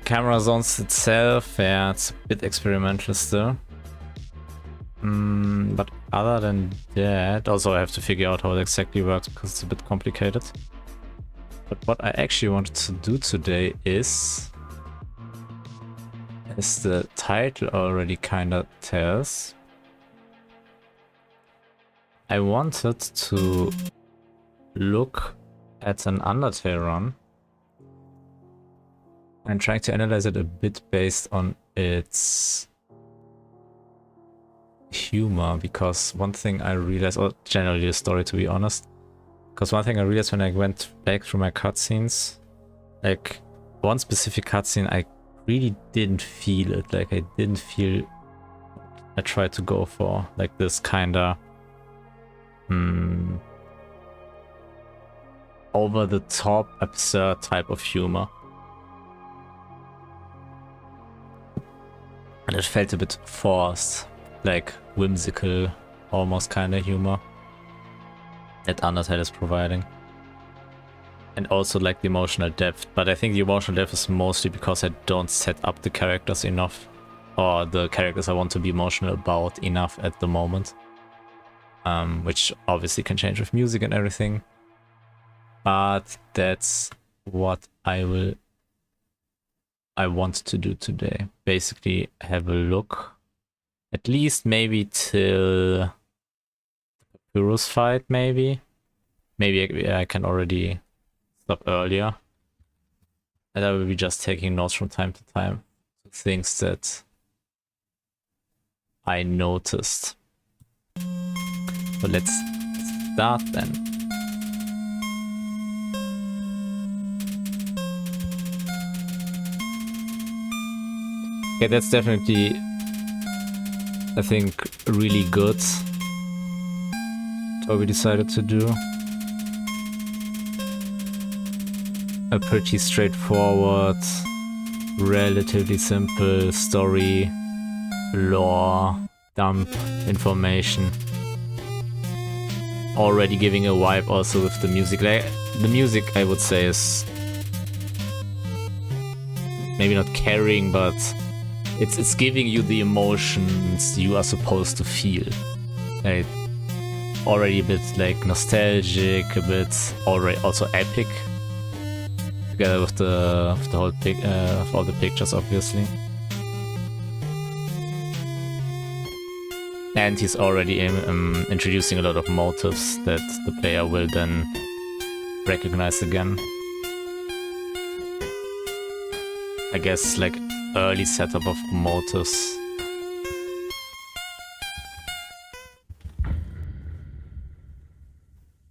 Camera zones itself, yeah, it's a bit experimental still. But other than that, also I have to figure out how it exactly works because it's a bit complicated. But what I actually wanted to do today is, as the title already kinda tells, I wanted to look at an Undertale run and trying to analyze it a bit based on its humor, because one thing I realized, or generally the story to be honest, because one thing I realized when I went back through my cutscenes, like one specific cutscene I really didn't feel it, like I didn't feel I tried to go for, like this kinda over the top absurd type of humor. And it felt a bit forced, like whimsical, almost kinda humor that Undertale is providing. And also like the emotional depth, but I think the emotional depth is mostly because I don't set up the characters enough, or the characters I want to be emotional about enough at the moment. Which obviously can change with music and everything. But that's what I want to do today. Basically have a look, at least maybe till Papyrus fight, maybe I can already stop earlier, and I will be just taking notes from time to time, things that I noticed. So let's start then. Okay, that's definitely, I think, really good what we decided to do. A pretty straightforward, relatively simple story, lore, dump information. Already giving a vibe also with the music. Like, the music I would say is maybe not carrying, but it's giving you the emotions you are supposed to feel. Like, already a bit like nostalgic, a bit already also epic, together with the whole of all the pictures, obviously. And he's already introducing a lot of motives that the player will then recognize again. I guess like early setup of motives.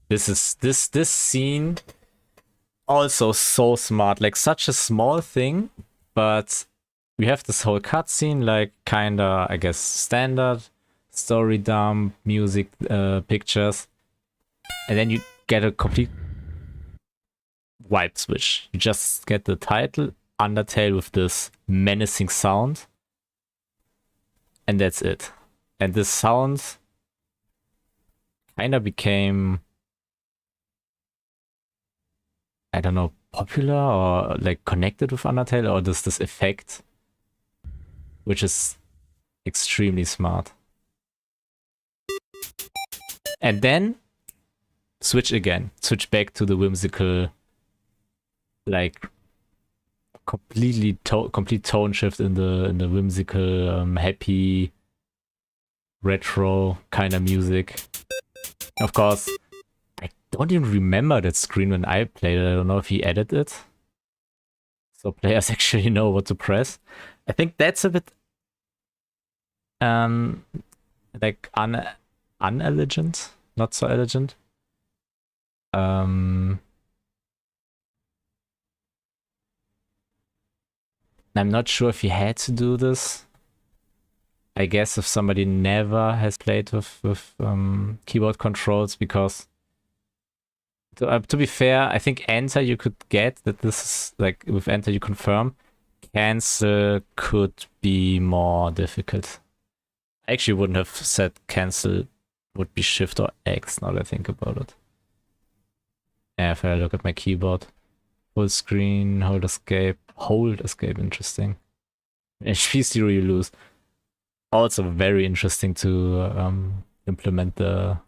This scene also so smart, like such a small thing, but we have this whole cutscene, like kinda, I guess, standard story dump, music, pictures, and then you get a complete vibe switch. You just get the title, Undertale, with this menacing sound, and that's it. And this sound kind of became, I don't know, popular or like connected with Undertale, or this effect, which is extremely smart. And then switch back to the whimsical, like complete tone shift in the whimsical, happy, retro kind of music. Of course, I don't even remember that screen when I played it. I don't know if he added it, so players actually know what to press. I think that's a bit like unelegant, not so elegant. I'm not sure if he had to do this. I guess if somebody never has played with keyboard controls, because to be fair, I think enter you could get that this is like with enter you confirm. Cancel could be more difficult. I actually wouldn't have said cancel would be shift or X now that I think about it. Yeah, if I look at my keyboard. Full screen, hold escape, interesting. HP 0 you lose. Also very interesting to implement the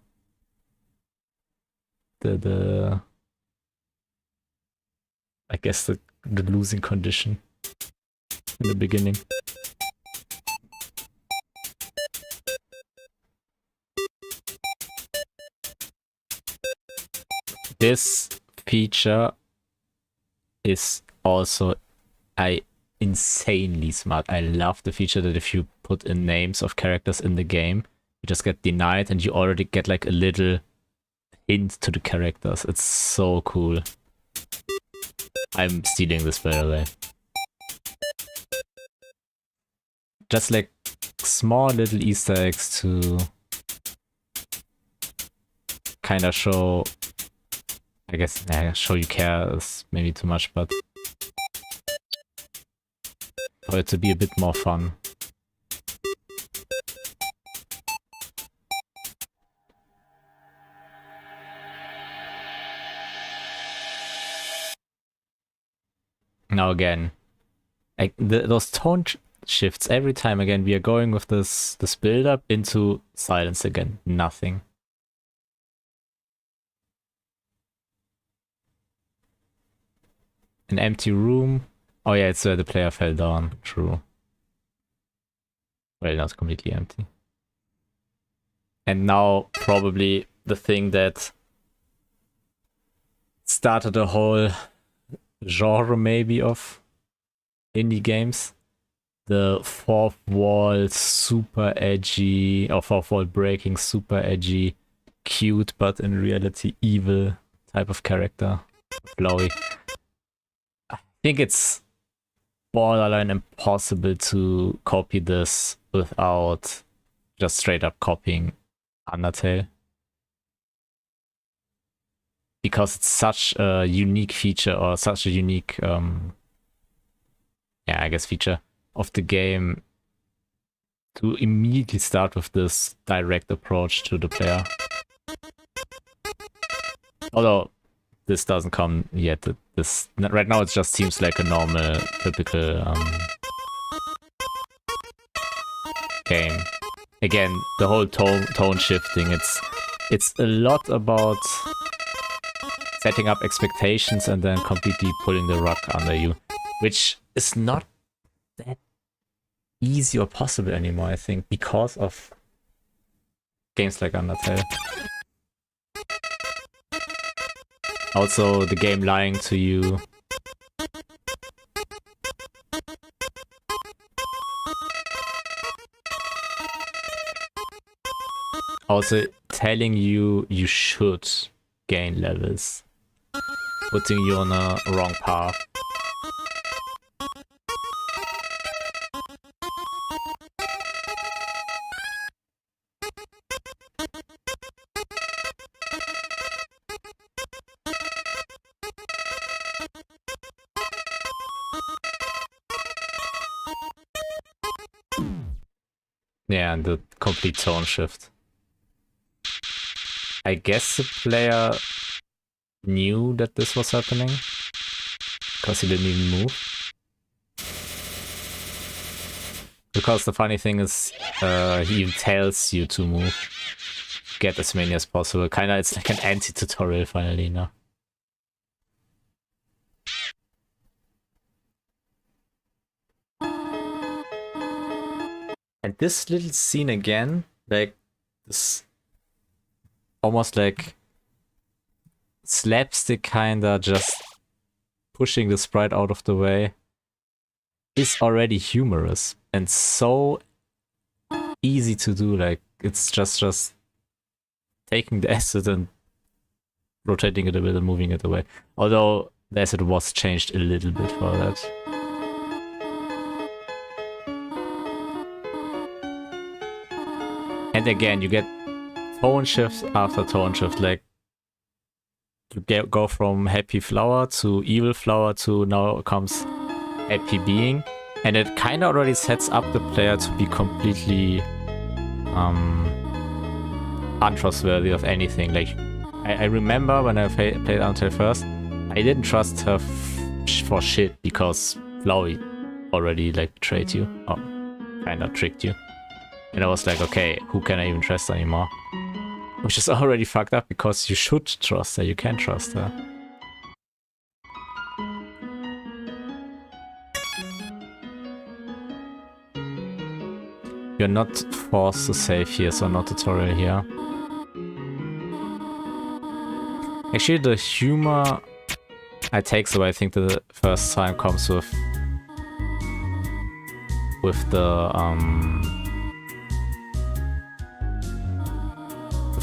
I guess the losing condition in the beginning. This feature is also insanely smart. I love the feature that if you put in names of characters in the game, you just get denied and you already get like a little hint to the characters. It's so cool. I'm stealing this, by the way. Just like small little Easter eggs to kind of show, I guess, show you care is maybe too much, but for it to be a bit more fun. Now again, like those tone shifts every time again, we are going with this build up into silence again. Nothing. An empty room. Oh yeah, it's where the player fell down. True. Well, not completely empty. And now probably the thing that started a whole genre maybe of indie games. The fourth wall super edgy, or fourth wall breaking super edgy, cute but in reality evil type of character. Flowey. I think it's borderline impossible to copy this without just straight up copying Undertale. Because it's such a unique feature, or such a unique, I guess feature of the game, to immediately start with this direct approach to the player. Although this doesn't come yet. This right now it just seems like a normal, typical game. Again, the whole tone shifting. It's a lot about setting up expectations and then completely pulling the rug under you, which is not that easy or possible anymore, I think, because of games like Undertale. Also, the game lying to you. Also, telling you you should gain levels. Putting you on a wrong path. Yeah, and the complete tone shift. I guess the player knew that this was happening because he didn't even move. Because the funny thing is, he even tells you to move. Get as many as possible. Kinda, it's like an anti-tutorial finally now. And this little scene again, like this almost like slapstick kinda just pushing the sprite out of the way, is already humorous and so easy to do. Like it's just taking the asset and rotating it a bit and moving it away. Although the asset was changed a little bit for that. And again, you get tone shift after tone shift. Like you go from happy flower to evil flower to now comes happy being, and it kind of already sets up the player to be completely untrustworthy of anything. Like I remember when I played Until first, I didn't trust her for shit because Flowey already like betrayed you or kind of tricked you. And I was like, okay, who can I even trust anymore? Which is already fucked up because you should trust her, you can trust her. You're not forced to save here, so no tutorial here. Actually, the humor I take away, I think the first time comes with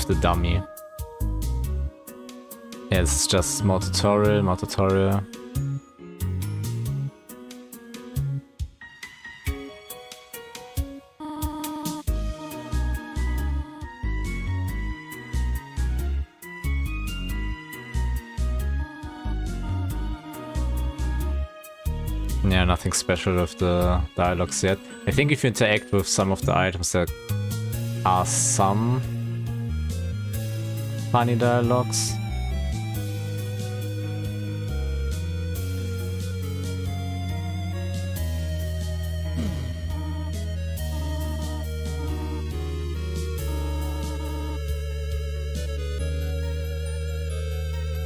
the dummy. Yeah, it's just more tutorial, more tutorial. Yeah, nothing special with the dialogues yet. I think if you interact with some of the items, there are some funny dialogues.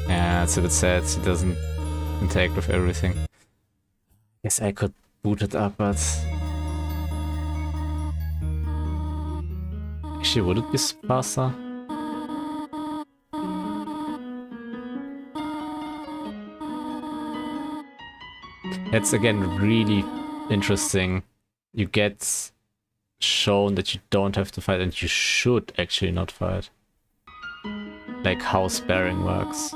Yeah, it's a bit sad he doesn't interact with everything. Guess I could boot it up, but actually, would it be faster? It's again really interesting. You get shown that you don't have to fight and you should actually not fight. Like how sparing works.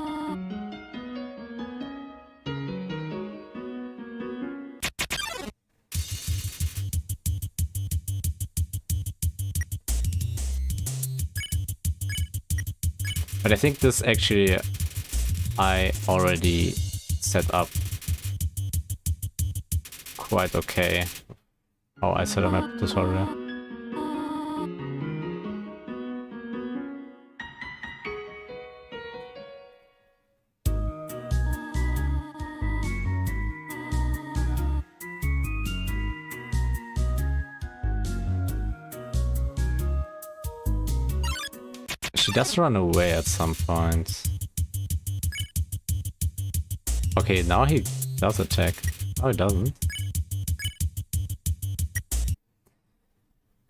But I think this actually I already set up quite okay. How I set up my tutorial. She does run away at some point. Okay, now he does attack. Oh, he doesn't.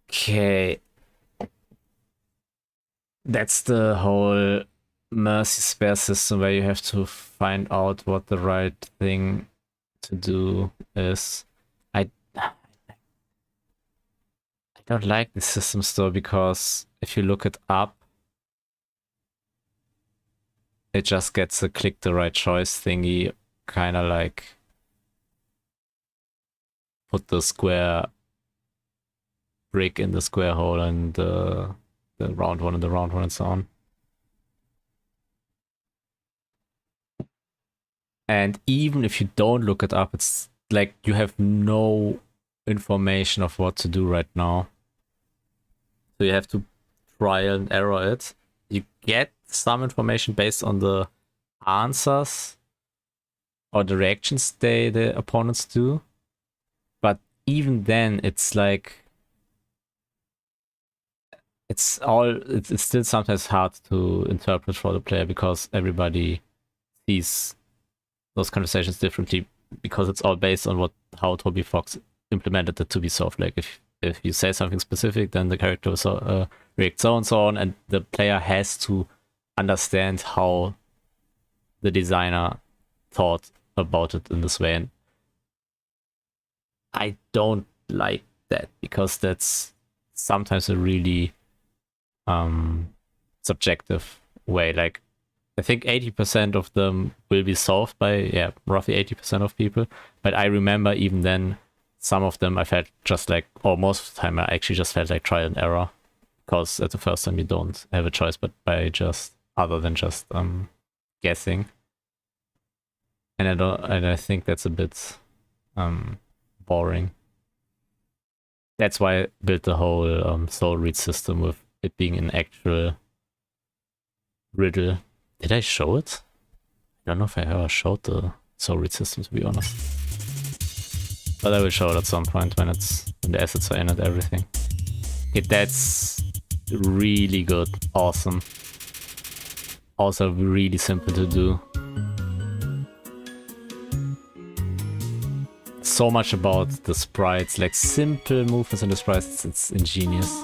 Okay. That's the whole mercy spare system where you have to find out what the right thing to do is. I don't like this system still because if you look it up, it just gets a click the right choice thingy, kind of like put the square brick in the square hole and the round one in the round one and so on. And even if you don't look it up, it's like you have no information of what to do right now. So you have to trial and error it. You get some information based on the answers or the reactions the opponents do. But even then, it's like it's still sometimes hard to interpret for the player because everybody sees those conversations differently because it's all based on how Toby Fox implemented it to be solved. Like if you say something specific, then the character will react so on, and the player has to understand how the designer thought about it in this way. And I don't like that because that's sometimes a really subjective way. Like I think 80% of them will be solved by roughly 80% of people. But I remember even then, some of them I felt just like, or most of the time I actually just felt like trial and error, because at the first time you don't have a choice but by just other than just guessing. And I think that's a bit boring. That's why I built the whole soul read system with it being an actual riddle. Did I show it? I don't know if I ever showed the soul read system, to be honest. But I will show it at some point when the assets are in and everything. Okay, that's really good. Awesome. Also really simple to do. So much about the sprites, like simple movements in the sprites, it's ingenious.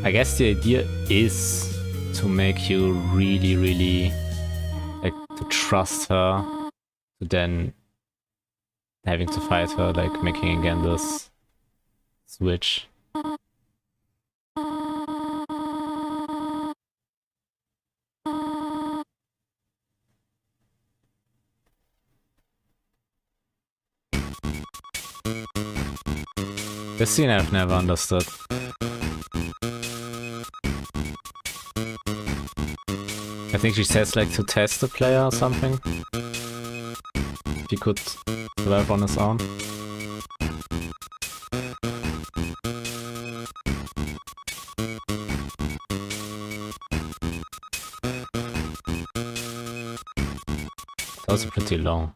I guess the idea is to make you really, really like to trust her, to then having to fight her, like making again this switch. This scene I've never understood. I think she says like to test the player or something. If he could survive on his own. It's also pretty long.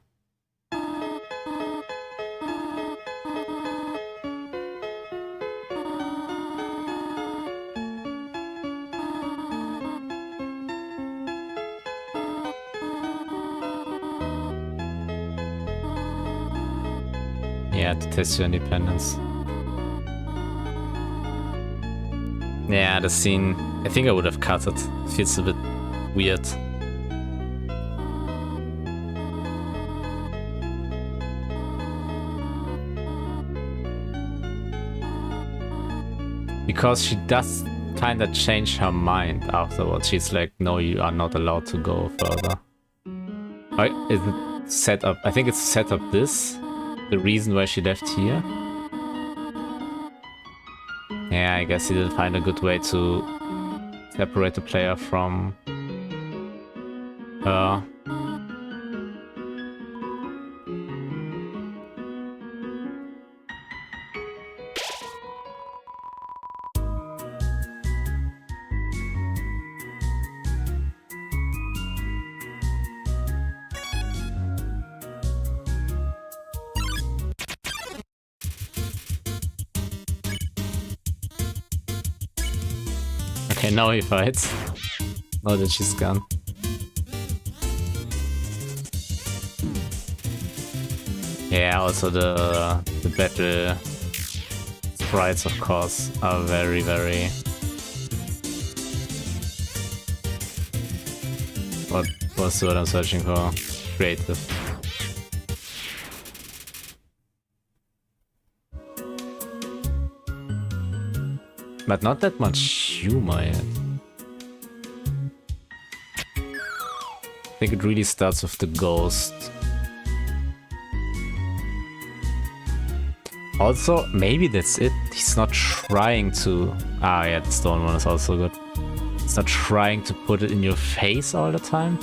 Yeah, to test your independence. Yeah, the scene, I think I would have cut it. It feels a bit weird. Because she does kinda change her mind afterwards. She's like, no, you are not allowed to go further. Is it set up? I think it's set up this. The reason why she left here? Yeah, I guess he didn't find a good way to separate the player from her. Okay, now he fights. Now that she's gone. Yeah, also the battle sprites, of course, are very, very... What's the word I'm searching for? Creative. But not that much humor yet. I think it really starts with the ghost. Also, maybe that's it. He's not trying to... Ah, yeah, the stone one is also good. He's not trying to put it in your face all the time.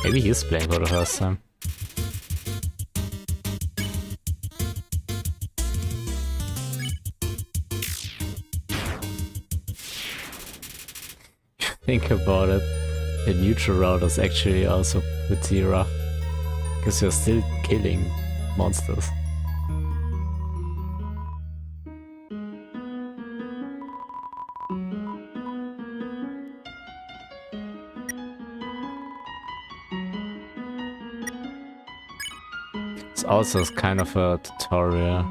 Maybe he's playing for the first time. Think about it, the neutral route is actually also pretty rough, because you're still killing monsters. It's also kind of a tutorial.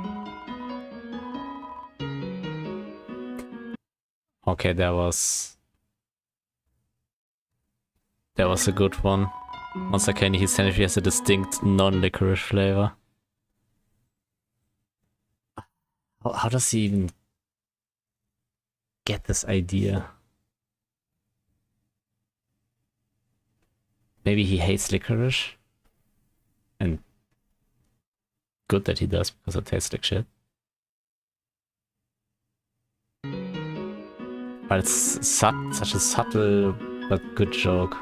Okay, that was a good one. Monster candy, his energy has a distinct non-licorice flavor. How does he even get this idea? Maybe he hates licorice? And good that he does, because it tastes like shit. But it's such a subtle but good joke.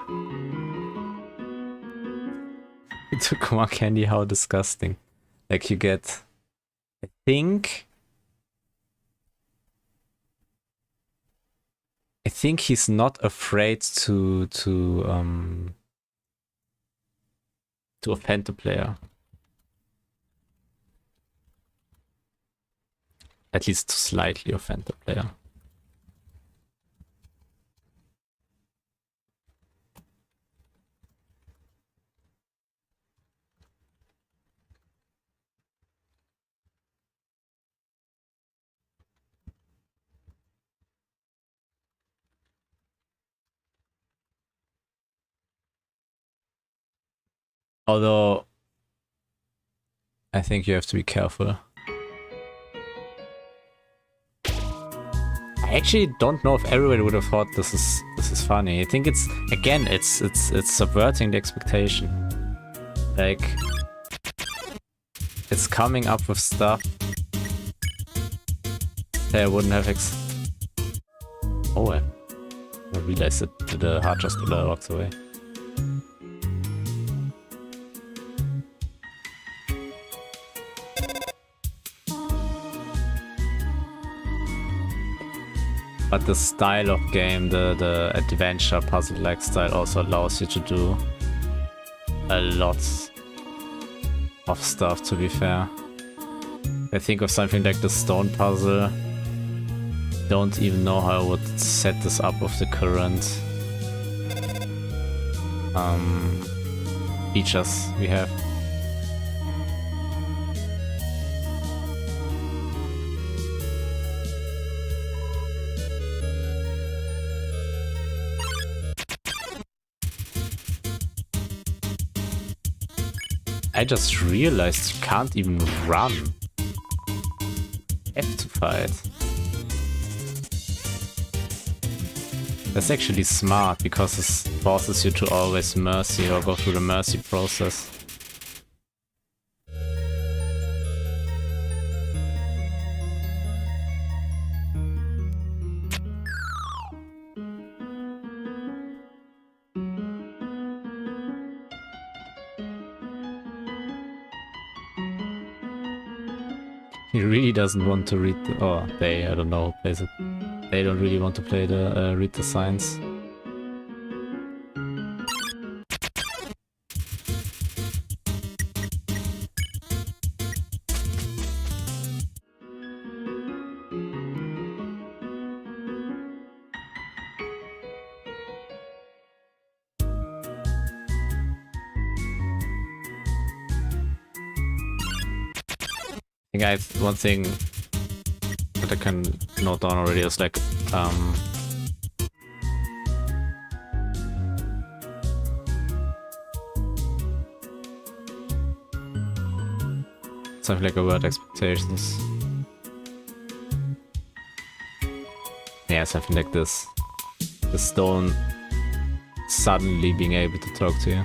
He took more candy, how disgusting. Like you get... I think he's not afraid to offend the player. At least to slightly offend the player. Although, I think you have to be careful. I actually don't know if everybody would have thought this is funny. I think it's, again, it's subverting the expectation. Like, it's coming up with stuff that I wouldn't have Oh, I realized that the heart just walked away. But the style of game, the adventure puzzle-like style also allows you to do a lot of stuff, to be fair. I think of something like the stone puzzle. Don't even know how I would set this up with the current features we have. I just realized you can't even run. Have to fight. That's actually smart, because this forces you to always mercy or go through the mercy process. He really doesn't want to read the... Oh, they, I don't know who plays it. They don't really want to play the read the signs. I think I have one thing that I can note down already is like Something like avert expectations. Yeah, something like this. The stone suddenly being able to talk to you.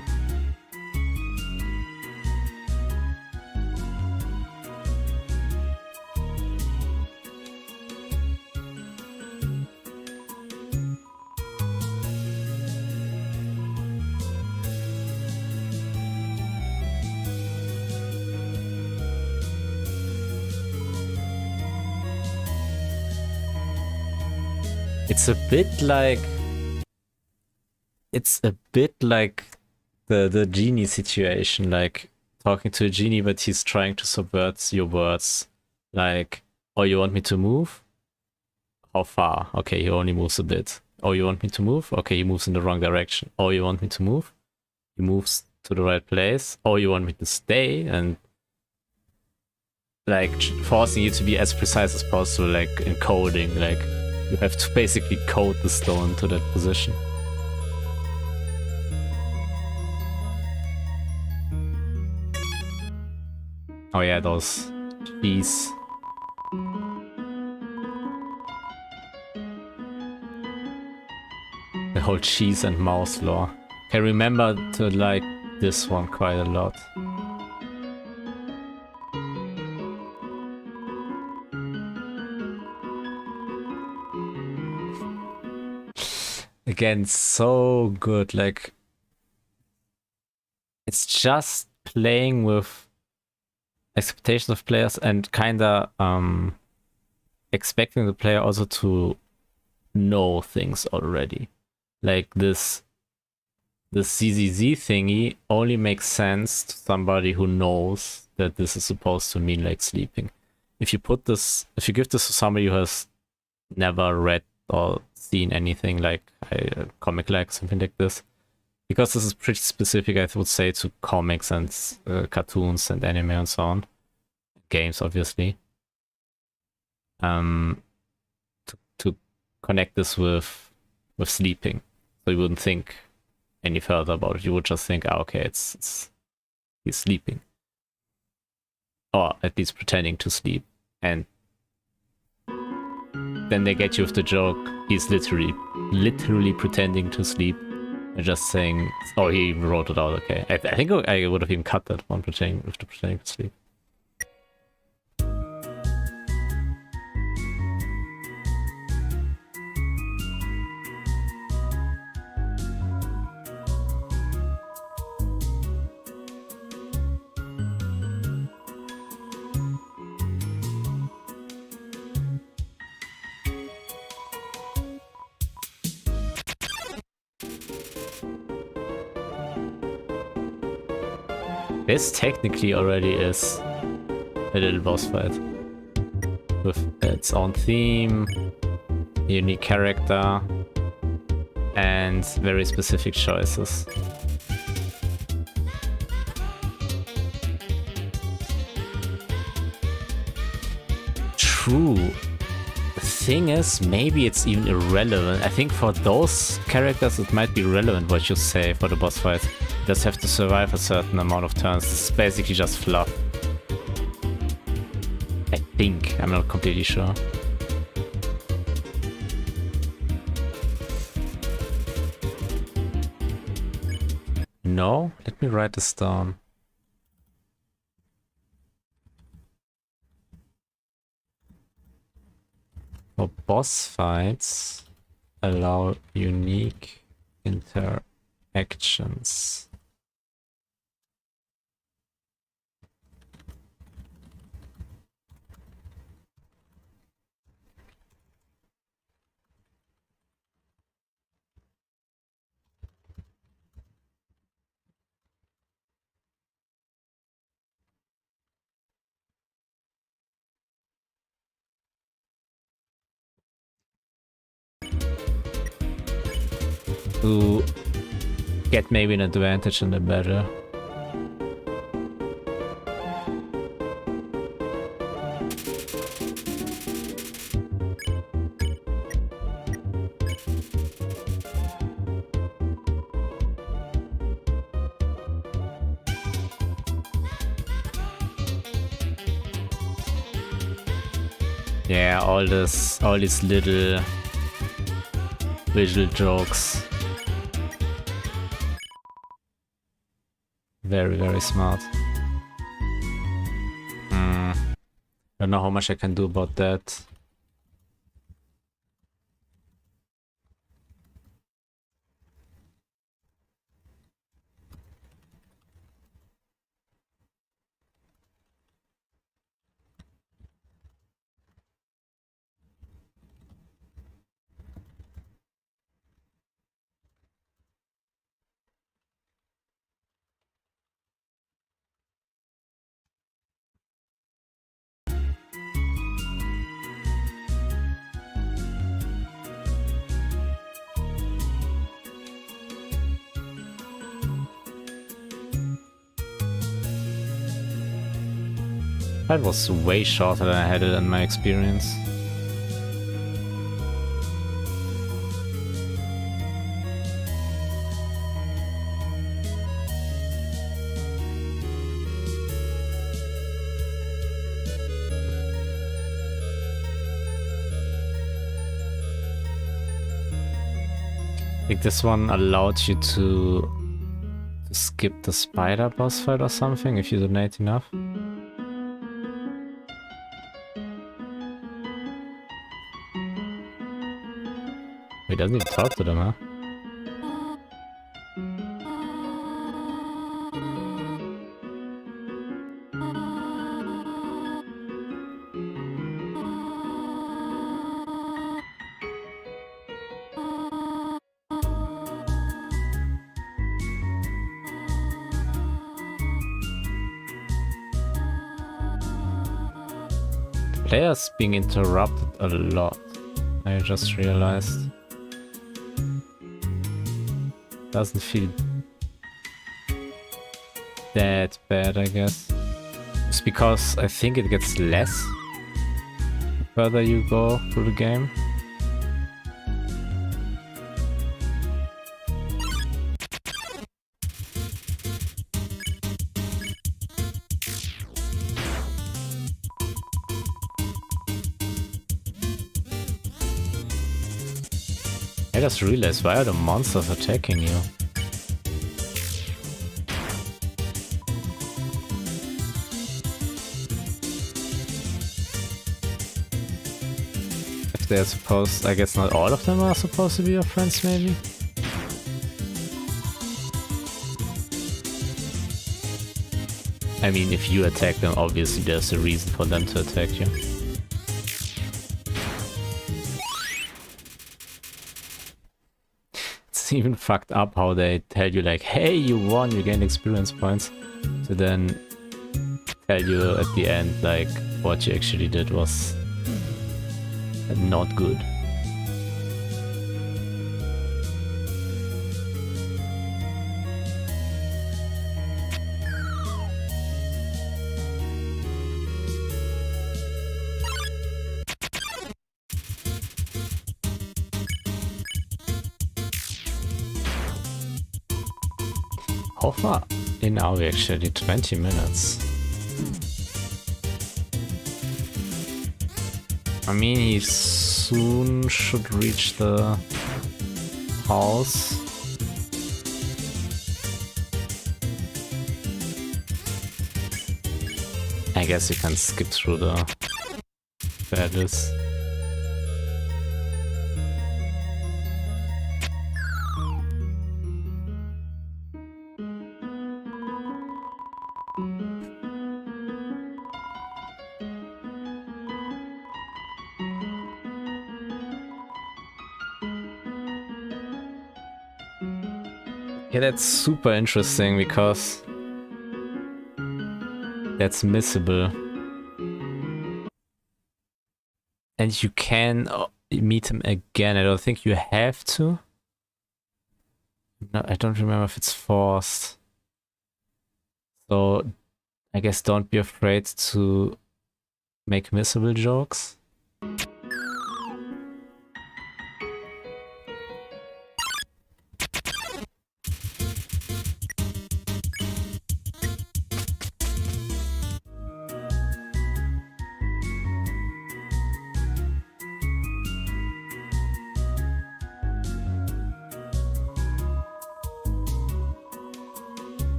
It's a bit like the genie situation, like talking to a genie, but he's trying to subvert your words. Like, oh, you want me to move? How far? Okay, he only moves a bit. Oh, you want me to move? Okay, he moves in the wrong direction. Oh, you want me to move? He moves to the right place. Oh, you want me to stay? And like forcing you to be as precise as possible, like in coding, like you have to basically code the stone to that position. Oh yeah, those cheese. The whole cheese and mouse lore. I remember to like this one quite a lot. Again, so good. Like, it's just playing with expectations of players and kinda expecting the player also to know things already. Like this ZZZ thingy only makes sense to somebody who knows that this is supposed to mean like sleeping. If you give this to somebody who has never read or seen anything like a comic like something like this, because this is pretty specific, I would say, to comics and cartoons and anime and so on, games obviously. To connect this with sleeping, so you wouldn't think any further about it. You would just think, okay, it's he's sleeping, or at least pretending to sleep, and then they get you with the joke. He's literally pretending to sleep, and just saying, oh, he wrote it out. Okay, I think I would have even cut that one, pretending to sleep. This technically already is a little boss fight with its own theme, unique character, and very specific choices. True. The thing is, maybe it's even irrelevant. I think for those characters it might be relevant what you say for the boss fight. You just have to survive a certain amount of turns. This is basically just fluff. I think. I'm not completely sure. No? Let me write this down. For boss fights, allow unique interactions. To get maybe an advantage in the battle. Yeah, all these little visual jokes. Very, very smart. I don't know how much I can do about that. That was way shorter than I had it in my experience. I think this one allowed you to skip the spider boss fight or something if you donate enough. He doesn't even talk to them, huh? Players being interrupted a lot. I just realized. Doesn't feel that bad, I guess. It's because I think it gets less the further you go through the game. I just realized, why are the monsters attacking you? If they're supposed, I guess not all of them are supposed to be your friends, maybe? I mean, if you attack them, obviously there's a reason for them to attack you. It's even fucked up how they tell you like, hey, you won, you gained experience points, to then tell you at the end like what you actually did was not good. How far in are we actually? 20 minutes. I mean, he soon should reach the house. I guess you can skip through the battles. Yeah, that's super interesting because that's missable. And you can meet him again. I don't think you have to. No, I don't remember if it's forced. So I guess don't be afraid to make missable jokes.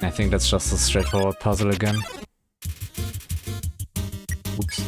I think that's just a straightforward puzzle again. Oops.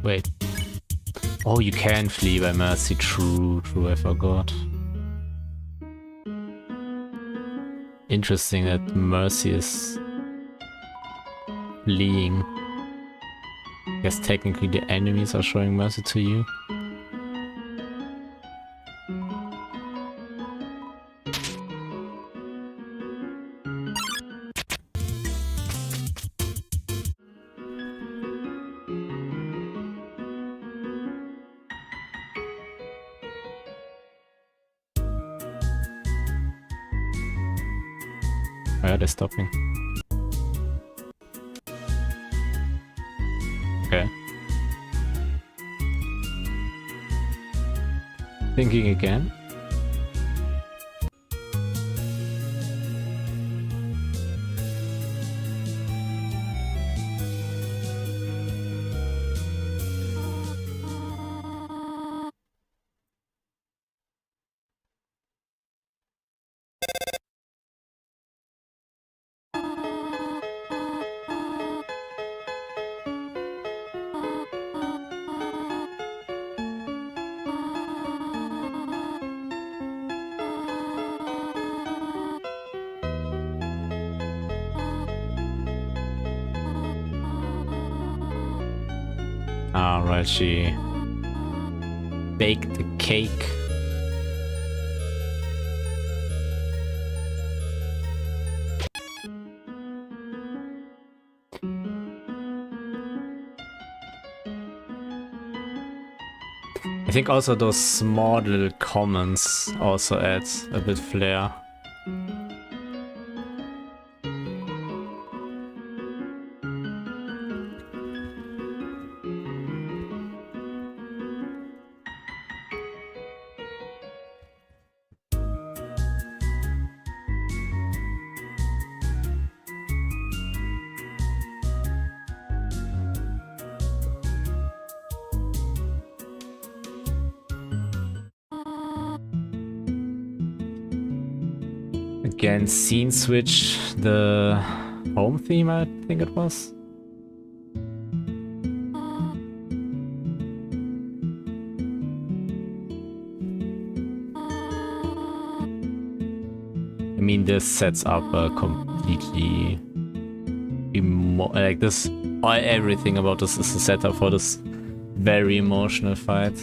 Wait. Oh, you can flee by mercy. True, I forgot. Interesting that mercy is fleeing. I guess technically the enemies are showing mercy to you. Why are they stopping? Okay. Thinking again. Alright, she baked the cake. I think also those small little comments also add a bit flair. Again, scene switch, the home theme, I think it was. I mean, this sets up a completely like this. Everything about this is a setup for this very emotional fight.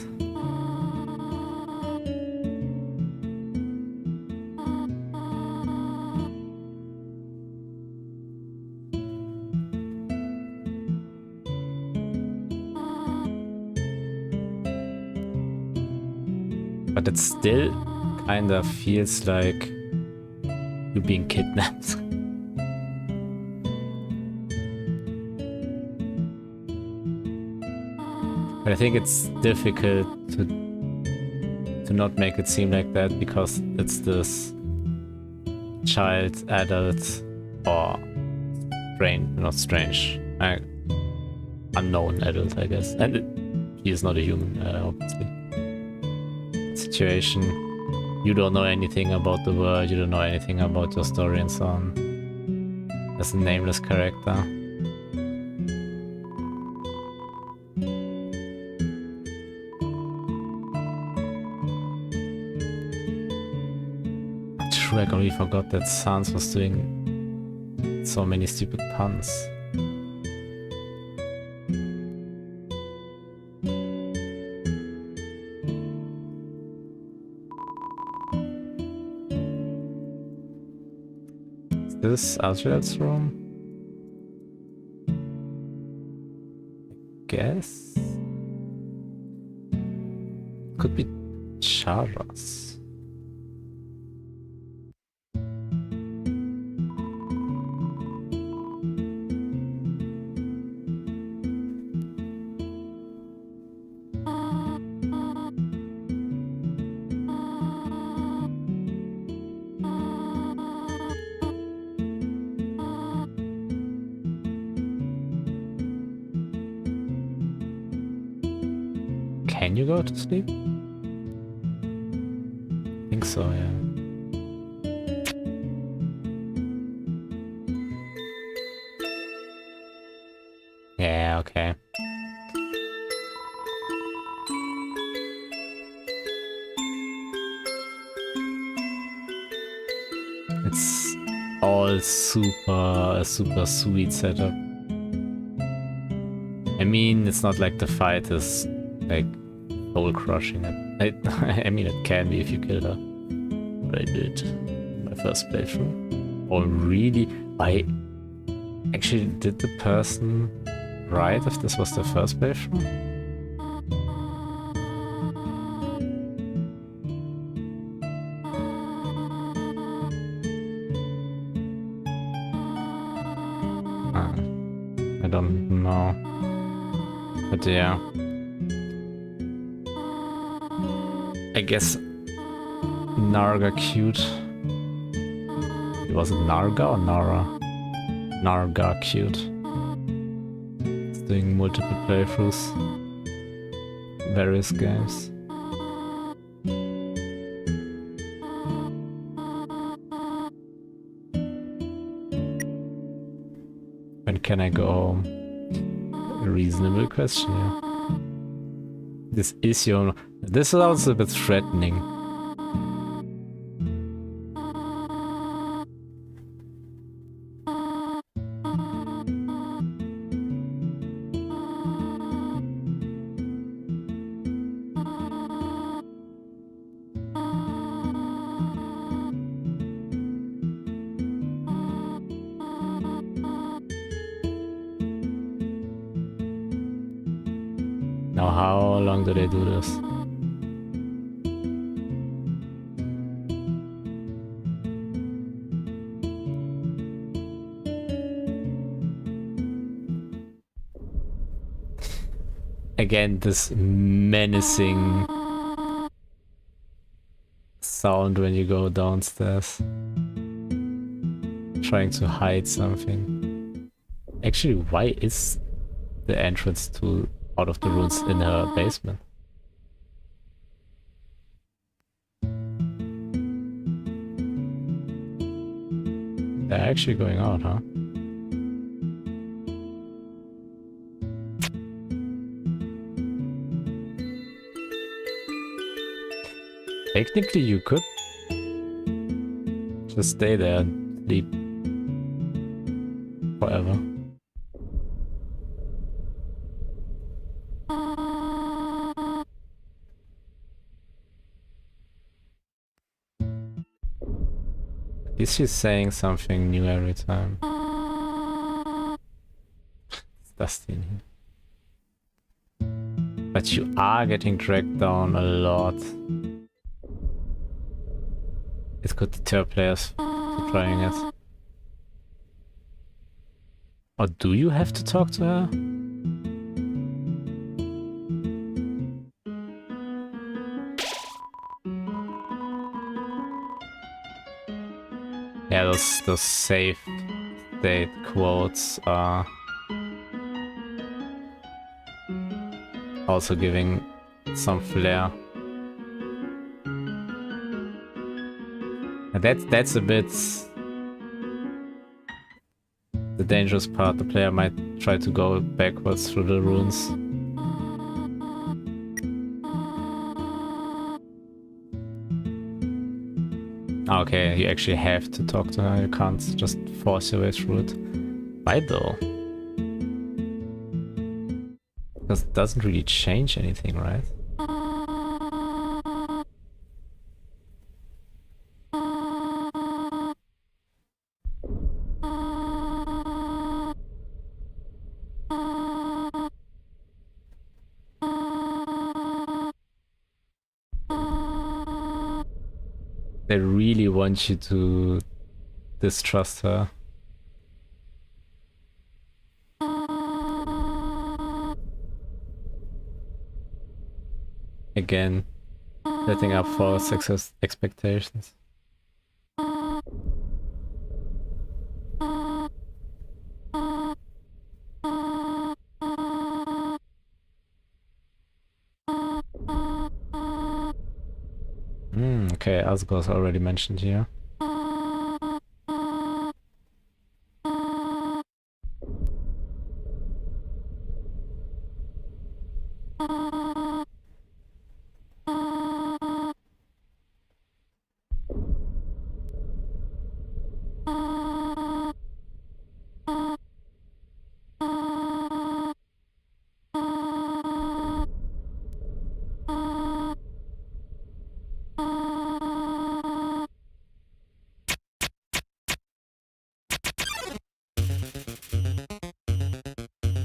But it still kinda feels like you're being kidnapped. But I think it's difficult to not make it seem like that because it's this child, adult, or unknown adult, I guess. And he is not a human, obviously. Situation. You don't know anything about the world, you don't know anything about your story and so on. As a nameless character. True, I completely forgot that Sans was doing so many stupid puns. This Azrael's room? I guess? Could be Chara's. Can you go to sleep? I think so, yeah. Yeah, okay. It's all super sweet setup. I mean, it's not like the fight is like soul crushing. I mean, it can be if you kill her. But I did in my first playthrough. Oh, really? I actually did the person right if this was the first playthrough? I don't know. But yeah. I guess Narga cute. Was it Narga or Nara? Narga cute. It's doing multiple playthroughs. Various games. When can I go home? A reasonable question, yeah. This is your... This sounds a bit threatening. Now how long do they do this? Again, this menacing sound when you go downstairs. Trying to hide something. Actually, why is the entrance to out of the ruins in her basement? They're actually going out, huh? Technically, you could just stay there and sleep forever. At least she's saying something new every time. It's dusty in here. But you are getting dragged down a lot. It could deter players from trying it. Or do you have to talk to her? Yeah, those safe state quotes are also giving some flair. And that's a bit the dangerous part. The player might try to go backwards through the ruins. Okay, you actually have to talk to her, you can't just force your way through it. Why though? Because it doesn't really change anything, right? They really want you to distrust her. Again, setting up for success expectations. Okay, Asgore already mentioned here.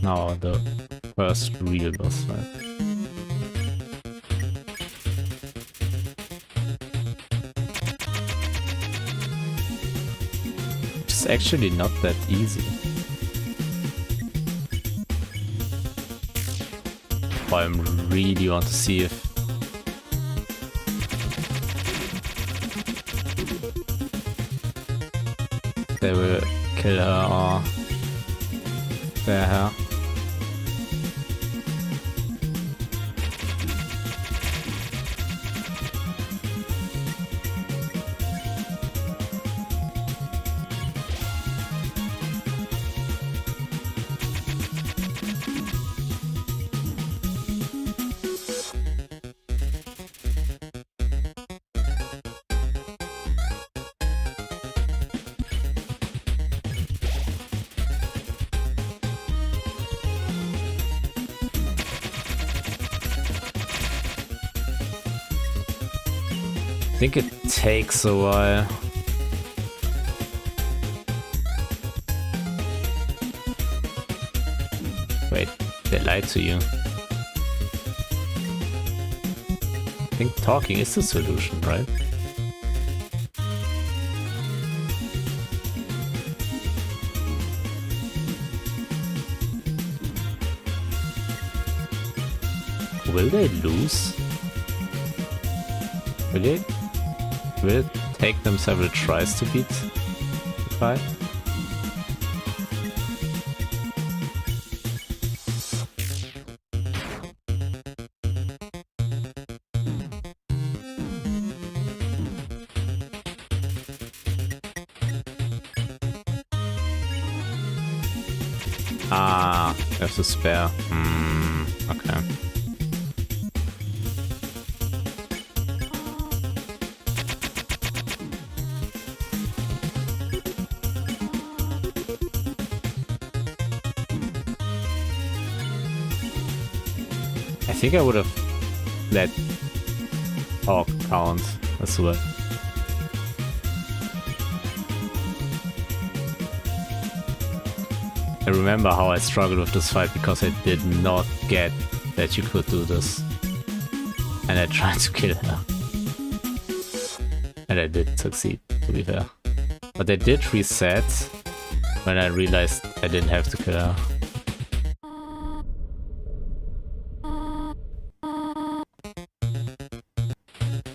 Now the first real boss fight. It's actually not that easy. But I really want to see if they will kill her or spare her. I think it takes a while. Wait, they lied to you. I think talking is the solution, right? Will they lose? Will it take them several tries to beat the fight? Ah, you have to spare. Okay. I think I would have let Hawk count as well. I remember how I struggled with this fight because I did not get that you could do this. And I tried to kill her. And I did succeed, to be fair. But I did reset when I realized I didn't have to kill her.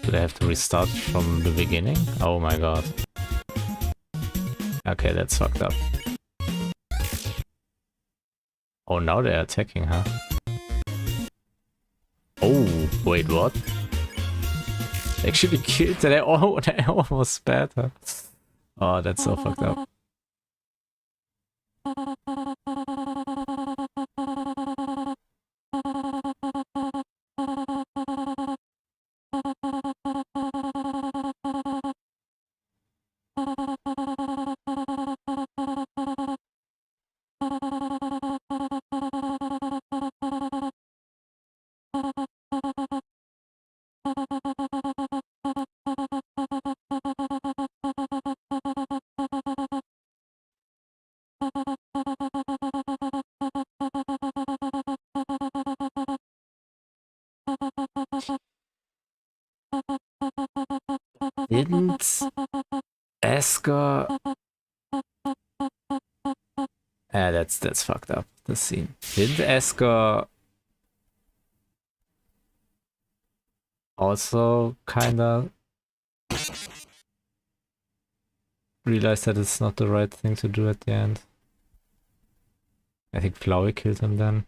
Did I have to restart from the beginning? Oh my god. Okay, that's fucked up. Oh, now they're attacking her. Oh, wait, what? They actually killed her. They almost spared her. Oh, that's so fucked up. Didn't Esker... that's fucked up, this scene. Didn't Esker also kinda realize that it's not the right thing to do at the end? I think Flowey killed him then.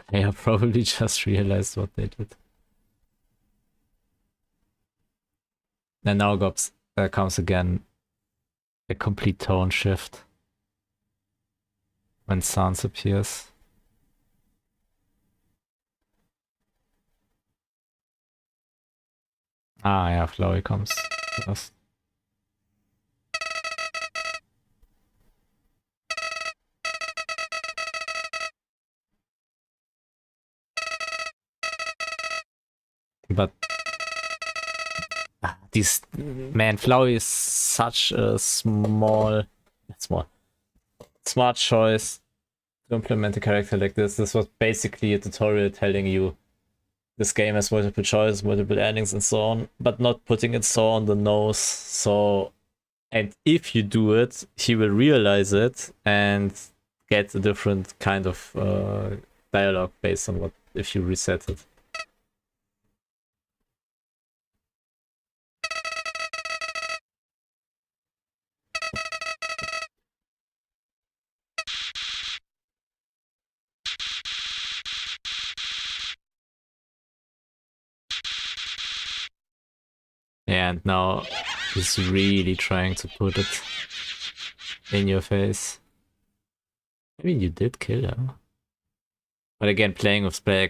player probably just realized what they did. And now comes again a complete tone shift when Sans appears. Ah, yeah, Flowey comes first. But this man, Flowey is such a smart choice to implement a character like this. This was basically a tutorial telling you this game has multiple choices, multiple endings, and so on, but not putting it so on the nose. So, and if you do it, he will realize it and get a different kind of dialogue based on what if you reset it. And now he's really trying to put it in your face. I mean, you did kill her. But again, playing with player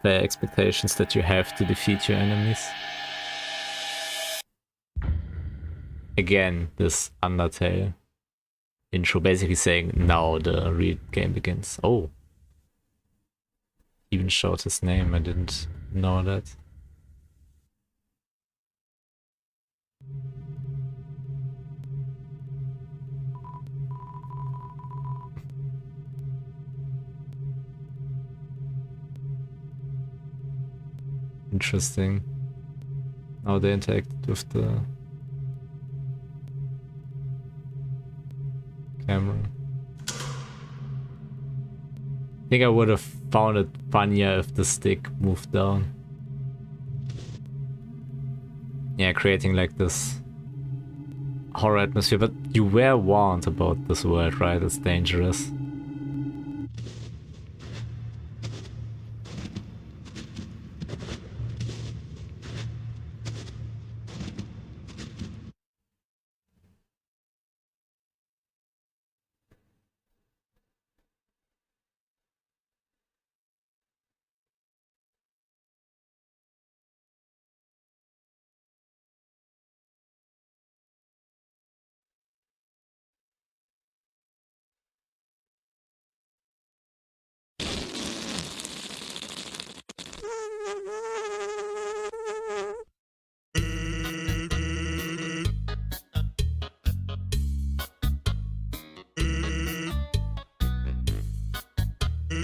expectations that you have to defeat your enemies. Again, this Undertale intro basically saying now the real game begins. Oh. Even showed his name, I didn't know that. Interesting. How they interacted with the camera. I think I would have found it funnier if the stick moved down. Yeah, creating like this horror atmosphere, but you were warned about this world, right? It's dangerous.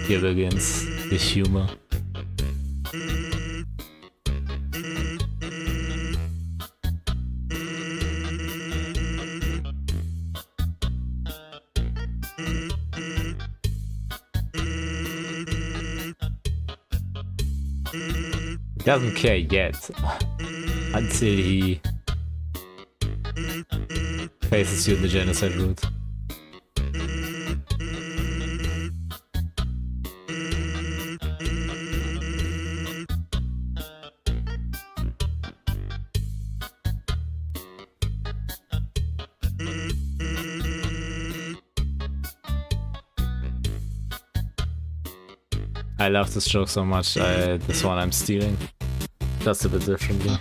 Here begins the humor. He doesn't care yet until he faces you in the genocide route. I love this joke so much, this one I'm stealing. Just a bit differently.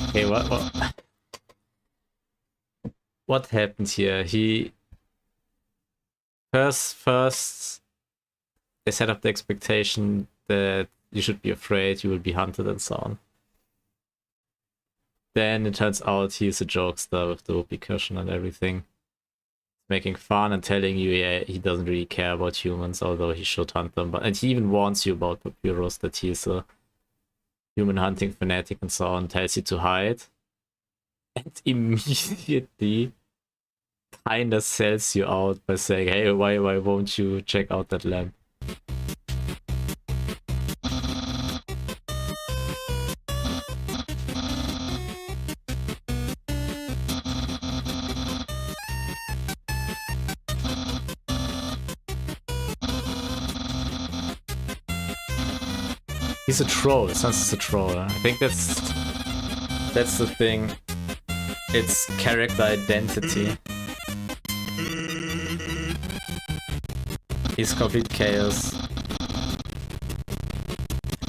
Okay, what happened here? He first they set up the expectation that you should be afraid, you will be hunted and so on. Then it turns out he's a jokester with the whoopee cushion and everything. making fun and telling you, yeah, he doesn't really care about humans, although he should hunt them. And he even warns you about Papyrus, that he's a human hunting fanatic and so on, tells you to hide. And immediately kinda sells you out by saying, hey, why won't you check out that lamp? He's a troll. Sans is a troll. I think that's the thing. It's character identity. He's complete chaos.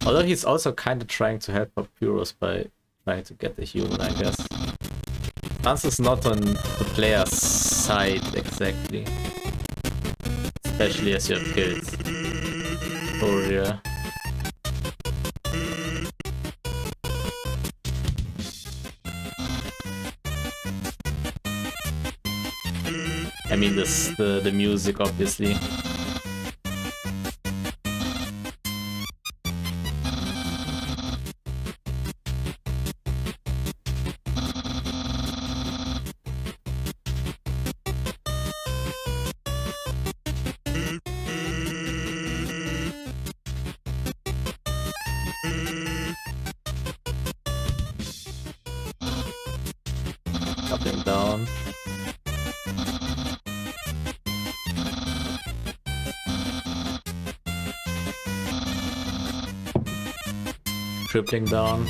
Although he's also kind of trying to help Papyrus by trying to get the human, I guess. Sans is not on the player's side exactly. Especially as you have killed Courier. I mean, the music, obviously. Dropping down. Tripling down.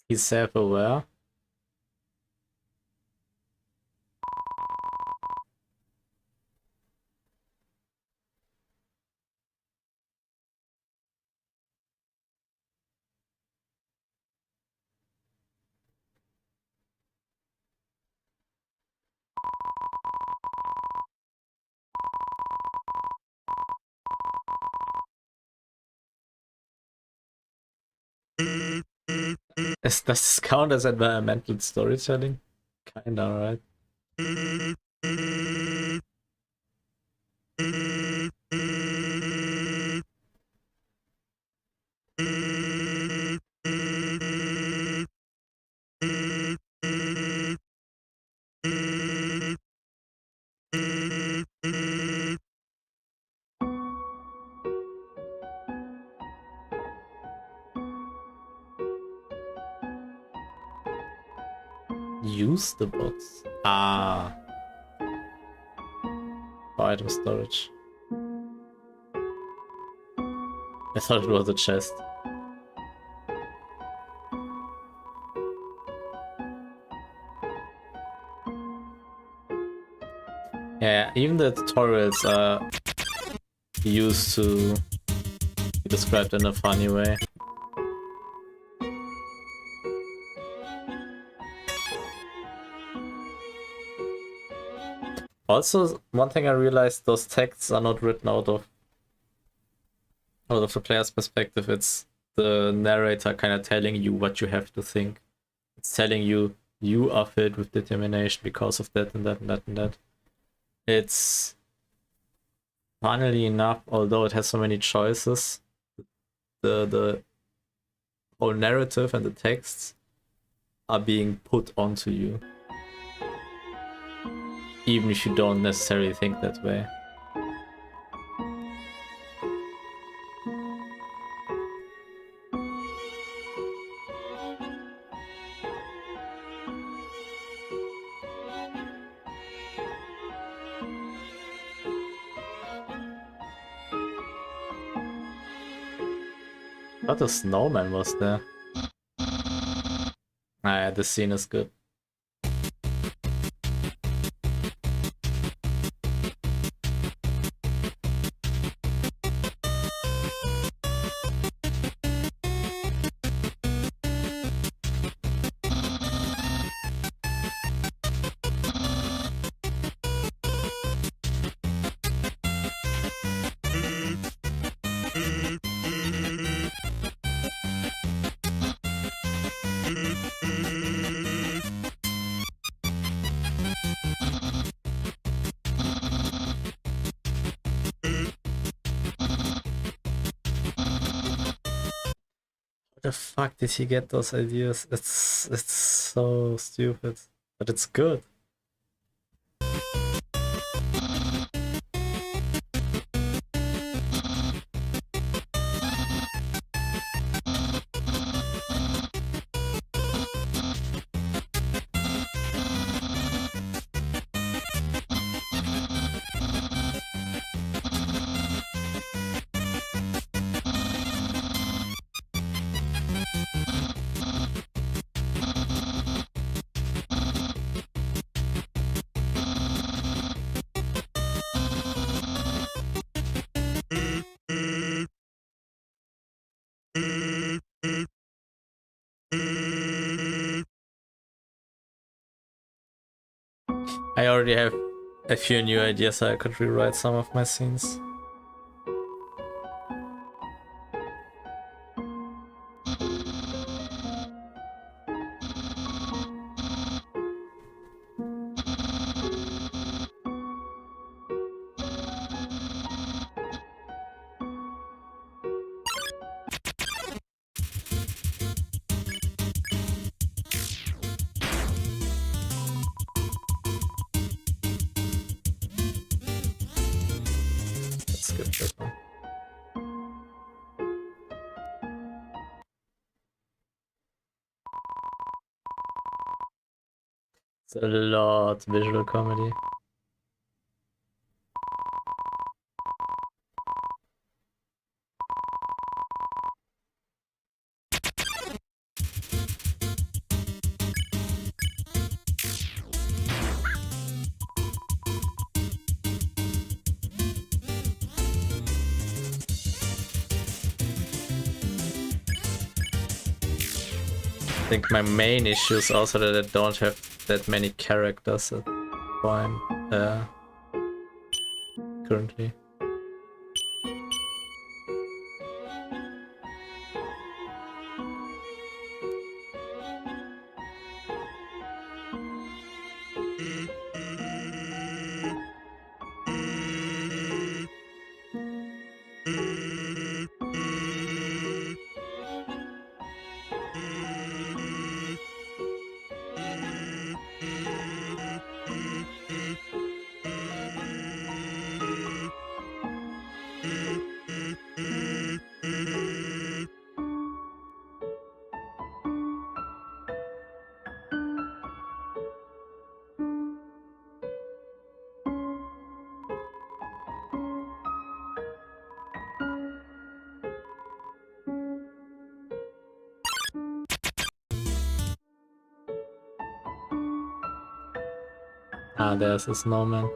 He's self-aware. Does this count as environmental storytelling? Kinda, right? Use the box. Ah. For item storage. I thought it was a chest. Yeah, even the tutorials are used to be described in a funny way. Also, one thing I realized, those texts are not written out of the player's perspective. It's the narrator kind of telling you what you have to think. It's telling you you are filled with determination because of that and that and that and that. It's, funnily enough, although it has so many choices, the whole narrative and the texts are being put onto you. Even if you don't necessarily think that way. I thought the snowman was there. Ah, yeah, this scene is good. the fuck did he get those ideas? It's so stupid, but it's good. I already have a few new ideas, so I could rewrite some of my scenes. It's a lot visual comedy. I think my main issue is also that I don't have that many characters at point currently. Ah, there's a snowman.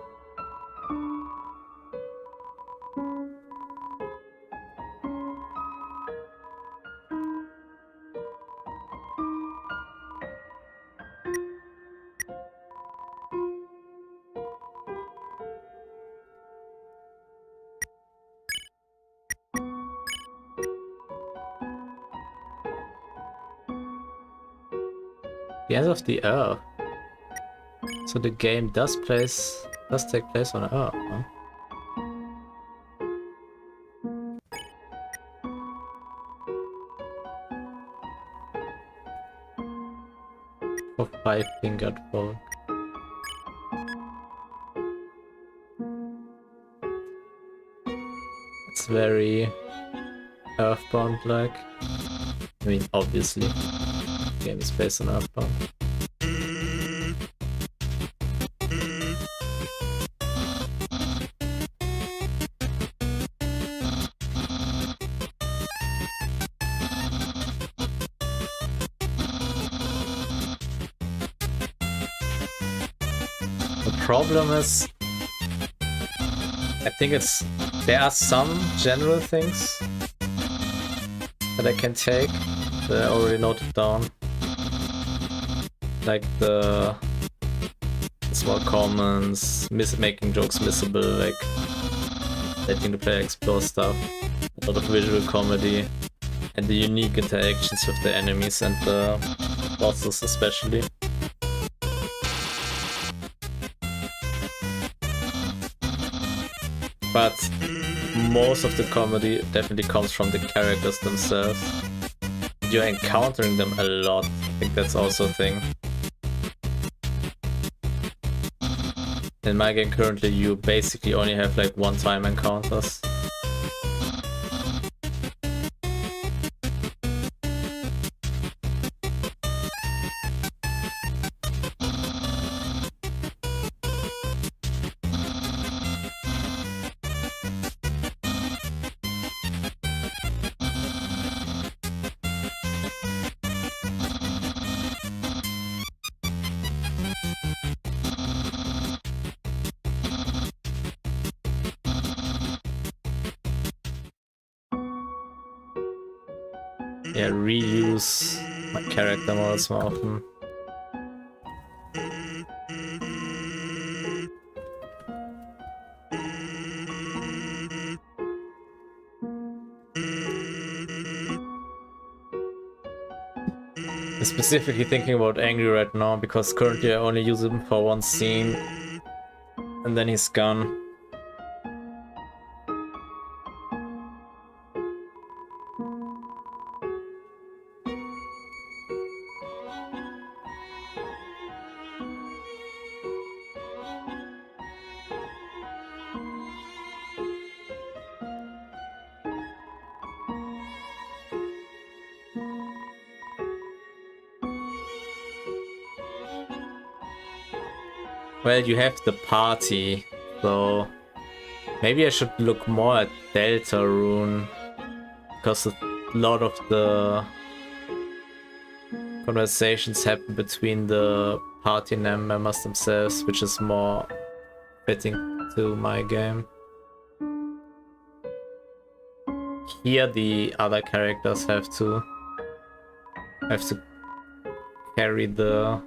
The end of the Earth. So the game does take place on Earth, huh? For five-fingered folk. It's very Earthbound-like. I mean, obviously, the game is based on Earthbound. Problem is, I think there are some general things that I can take that I already noted down, like the small comments, making jokes missable, like letting the player explore stuff, a lot of visual comedy, and the unique interactions with the enemies and the bosses especially. But most of the comedy definitely comes from the characters themselves. you're encountering them a lot. I think that's also a thing. In my game currently, you basically only have like one-time encounters. Yeah, reuse my character models more often. I'm specifically thinking about Angry right now because currently I only use him for one scene and then he's gone. Well, you have the party, so maybe I should look more at Deltarune, because a lot of the conversations happen between the party members themselves, which is more fitting to my game. Here the other characters have to carry the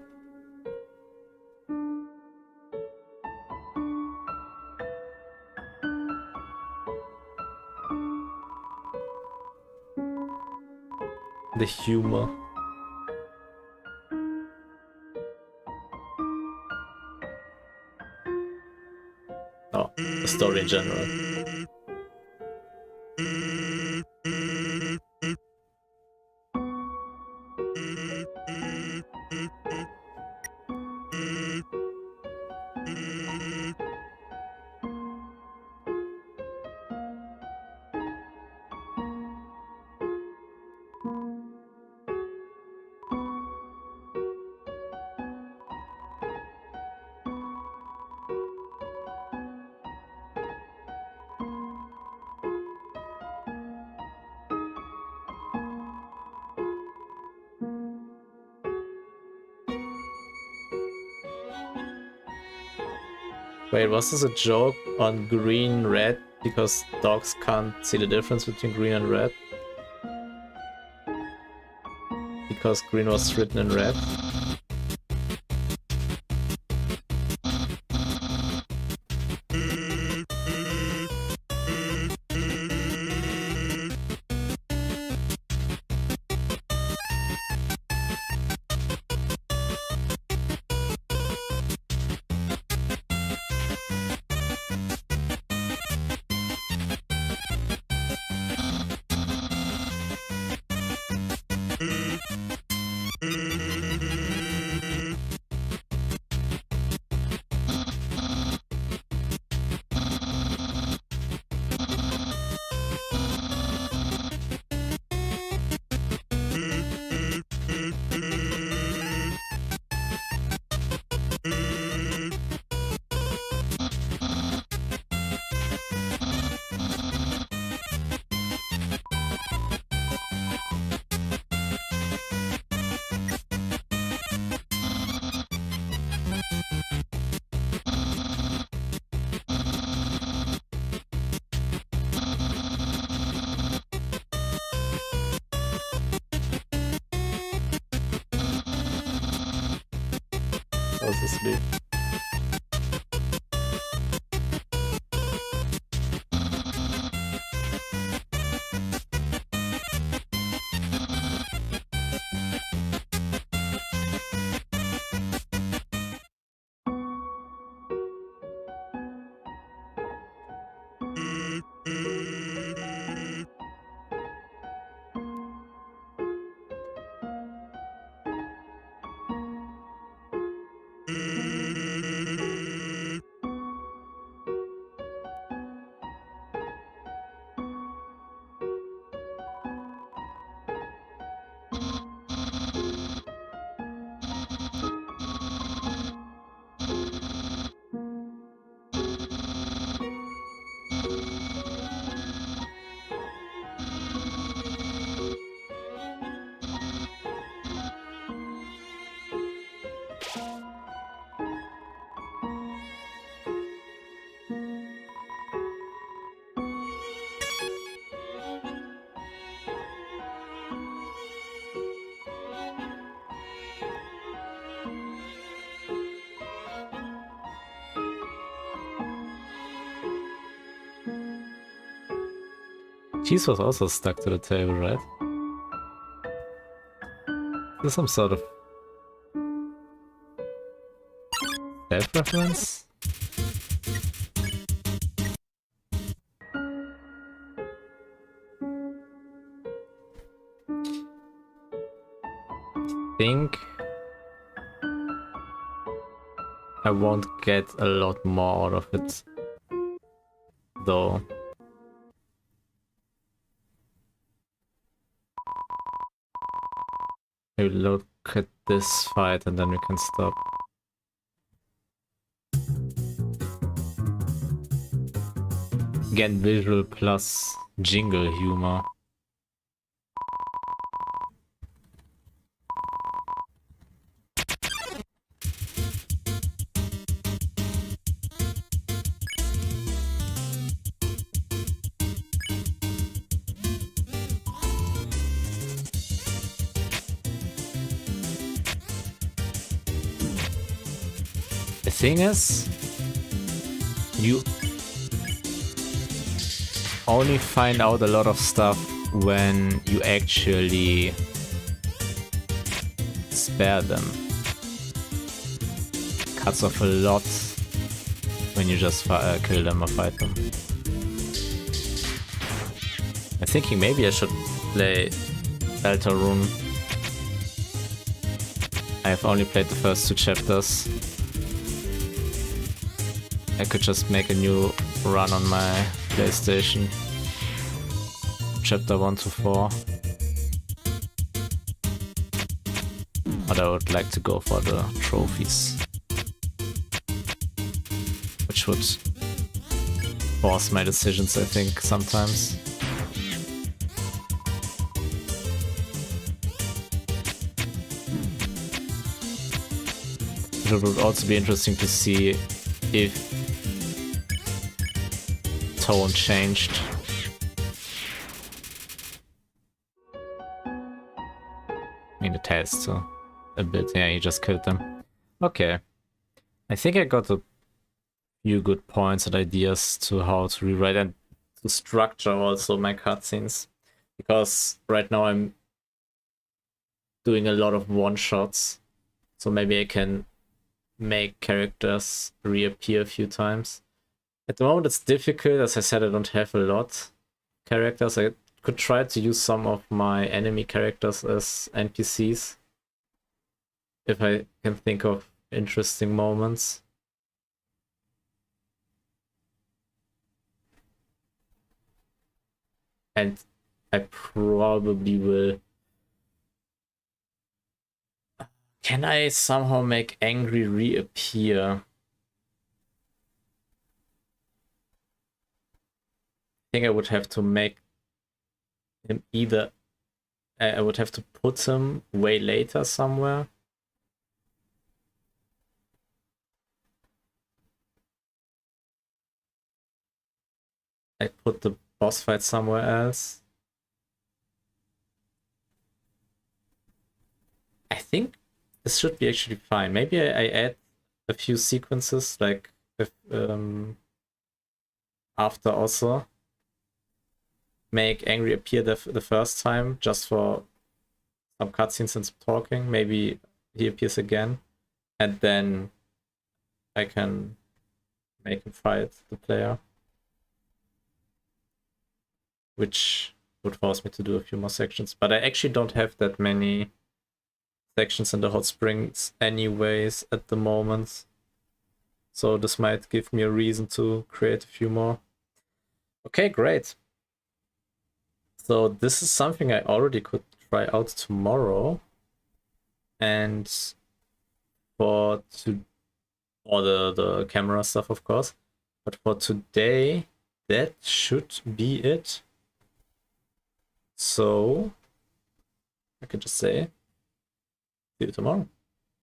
humor. Oh, the story in general. Wait, was this a joke on green, red? Because dogs can't see the difference between green and red? Because green was written in red? Was asleep. cheese was also stuck to the table, right? There's some sort of self-reference? I think I won't get a lot more out of it, though. Maybe look at this fight and then we can stop. Again, visual plus jingle humor. The thing is, you only find out a lot of stuff when you actually spare them. Cuts off a lot when you just kill them or fight them. I'm thinking maybe I should play Deltarune. I have only played the first 2 chapters. I could just make a new run on my PlayStation. Chapter 1 to 4. But I would like to go for the trophies. Which would force my decisions, I think, sometimes. It would also be interesting to see if tone changed. I mean, it has to a bit. Yeah, you just killed them. Okay. I think I got a few good points and ideas to how to rewrite and to structure also my cutscenes. Because right now I'm doing a lot of one-shots. So maybe I can make characters reappear a few times. At the moment it's difficult, as I said, I don't have a lot characters. I could try to use some of my enemy characters as NPCs. If I can think of interesting moments. And I probably will... Can I somehow make Angry reappear? I think I would have to make him either... I would have to put him way later somewhere. I put the boss fight somewhere else. I think this should be actually fine. Maybe I add a few sequences, like if, after also make Angry appear the first time, just for some cutscenes and some talking. Maybe he appears again, and then I can make him fight the player, which would force me to do a few more sections. But I actually don't have that many sections in the hot springs anyways at the moment, so this might give me a reason to create a few more. Okay, great. So this is something I already could try out tomorrow, and for the camera stuff, of course, but for today that should be it. So I could just say see you tomorrow.